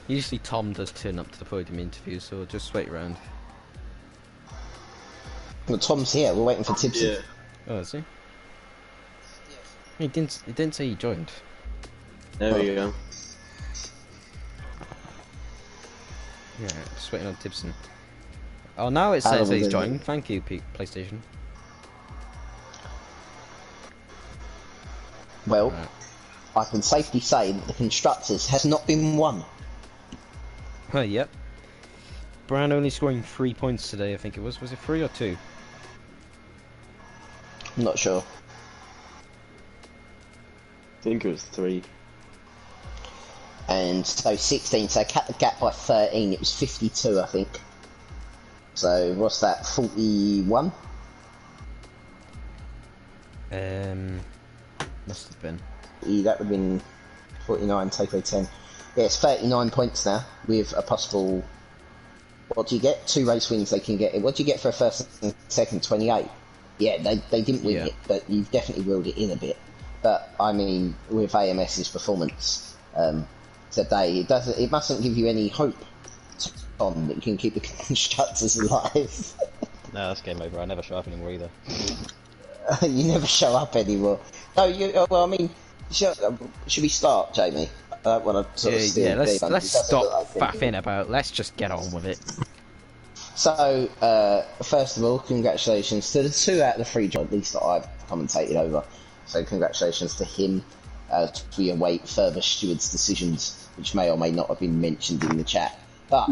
Usually Tom does turn up to the podium interview, so just wait around. Well, Tom's here. We're waiting for Tipson. Yeah. Oh, is he? He didn't say he joined. There we go. Yeah, just waiting on Tipson. Oh, now it says he's joined. Thank you, PlayStation. Well, I can safely say that the Constructors has not been won. Oh, yep. Brown only scoring 3 points today, I think it was. Was it 3 or 2? I'm not sure. I think it was 3. And so 16, so cut the gap by 13, it was 52, I think. So what's that, 41? Must have been. That would have been 49, take away 10. Yeah, it's 39 points now, with a possible... What do you get? 2 race wins they can get. What do you get for a first and second? 28. Yeah, they didn't win it, but you've definitely reeled it in a bit. But, I mean, with AMS's performance today, it mustn't give you any hope, Tom, that you can keep the Constructors alive. No, that's game over. I never show up anymore either. You never show up anymore. No, well, I mean, should we start, Jamie? I don't want to sort of steal let's stop faffing about. Let's just get on with it. So, first of all, congratulations to the 2 out of the 3 jobs, at least that I've commentated over. So, congratulations to him as we await further stewards' decisions, which may or may not have been mentioned in the chat. But,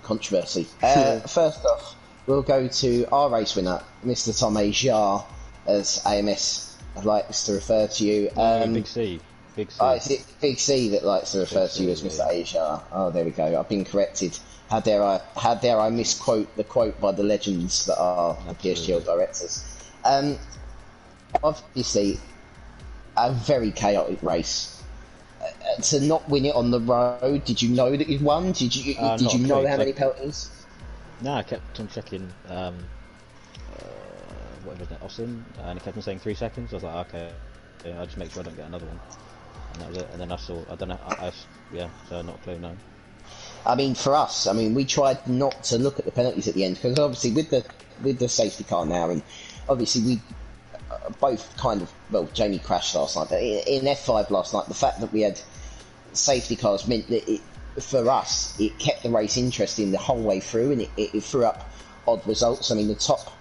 controversy. First off, we'll go to our race winner, Mr. Tom Ajar, as AMS likes to refer to you. Big C. Big C. Oh, is it Big C that likes to refer to you as Mr. Ajar? Oh, there we go. I've been corrected. How dare I misquote the quote by the legends that are the PSGL directors. Obviously, a very chaotic race. To not win it on the road, did you know that you'd won? Did you know how many penalties? No, I kept on checking whatever that Austin, and it kept on saying 3 seconds. I was like, okay, yeah, I'll just make sure I don't get another one. And that was it. And then I saw, I don't know, so not a clue, no. I mean, for us, we tried not to look at the penalties at the end, because obviously with the safety car now, and obviously we both kind of, well, Jamie crashed last night, but in F5 last night, the fact that we had safety cars meant that for us, it kept the race interesting the whole way through, and it threw up odd results. I mean, the top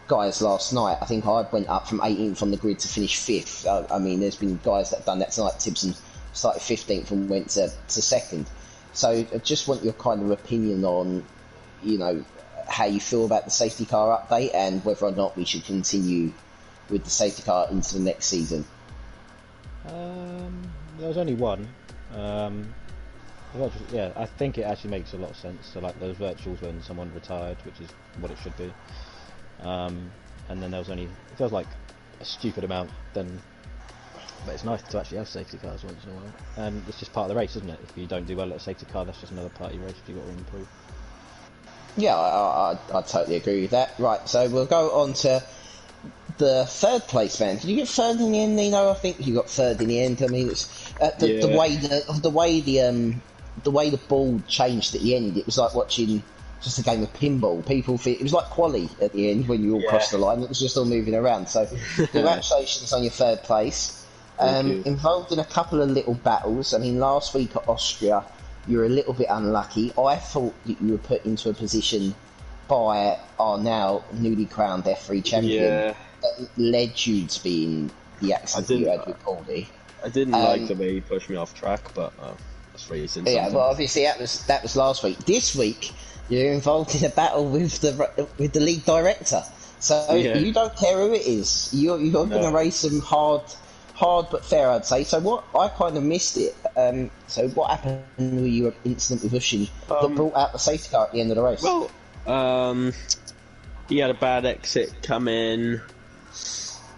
guys last night, I think I went up from 18th on the grid to finish 5th. I mean, there's been guys that have done that tonight. Tipson started 15th and went to 2nd. So I just want your kind of opinion on, how you feel about the safety car update and whether or not we should continue with the safety car into the next season. There was only one. I think it actually makes a lot of sense. So like those virtuals when someone retired, which is what it should be. And then there was only, it feels like a stupid amount, but it's nice to actually have safety cars once in a while. And it's just part of the race, isn't it? If you don't do well at a safety car, that's just another part of your race you've got to improve. Yeah, I totally agree with that. Right, so we'll go on to the third place man. Did you get third in the end, Nino? I think you got third in the end. I mean, it's the Yeah. way the ball changed at the end. It was like watching just a game of pinball. People think it was like quali at the end when you all crossed the line. It was just all moving around. So congratulations on your third place. Thank you. Involved in a couple of little battles. I mean, last week at Austria, you were a little bit unlucky. I thought that you were put into a position by our now newly crowned F3 champion that led you to being the accident you had with Paulie. I didn't like the way he pushed me off track, but that's racing. Yeah, well, obviously that was last week. This week, you're involved in a battle with the league director. So you don't care who it is. You're going to race them hard but fair, I'd say. So what I kind of missed it. So what happened with your incident with Ushin that brought out the safety car at the end of the race? Well, he had a bad exit come in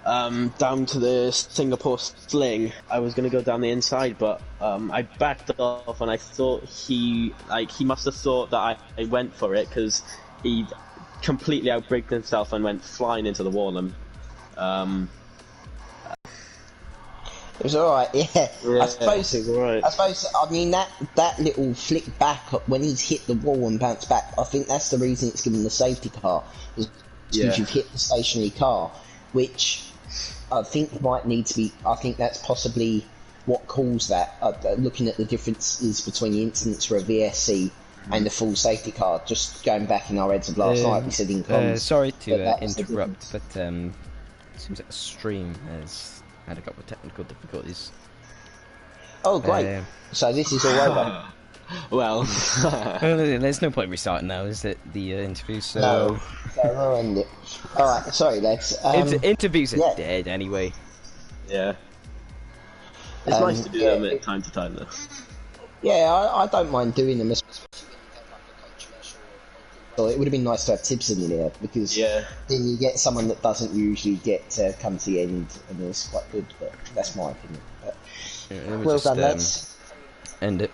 down to the Singapore sling. I was going to go down the inside, but I backed off, and I thought he must have thought that I went for it, because he completely outbraked himself and went flying into the wall. And it was alright, yeah. I suppose. It was alright. I suppose. I mean, that little flick back when he's hit the wall and bounced back. I think that's the reason it's given the safety car, is because you've hit the stationary car, which I think might need to be. I think that's possibly what caused that. Looking at the differences between the incidents for a VSC and the full safety car, just going back in our heads of last night, we said in comms. Sorry to interrupt, but it seems like the stream has had a couple of technical difficulties. Oh, great. So this is all over. Well, there's no point restarting now, is it? The interview, so... No, we'll end it. Alright, sorry, lads. Interviews are dead, anyway. Yeah. It's nice to do them at time to time, though. Yeah, I don't mind doing them, especially so it would have been nice to have Tibson in here, because then you get someone that doesn't usually get to come to the end, and it's quite good, but that's my opinion. But, well done, lads. End it.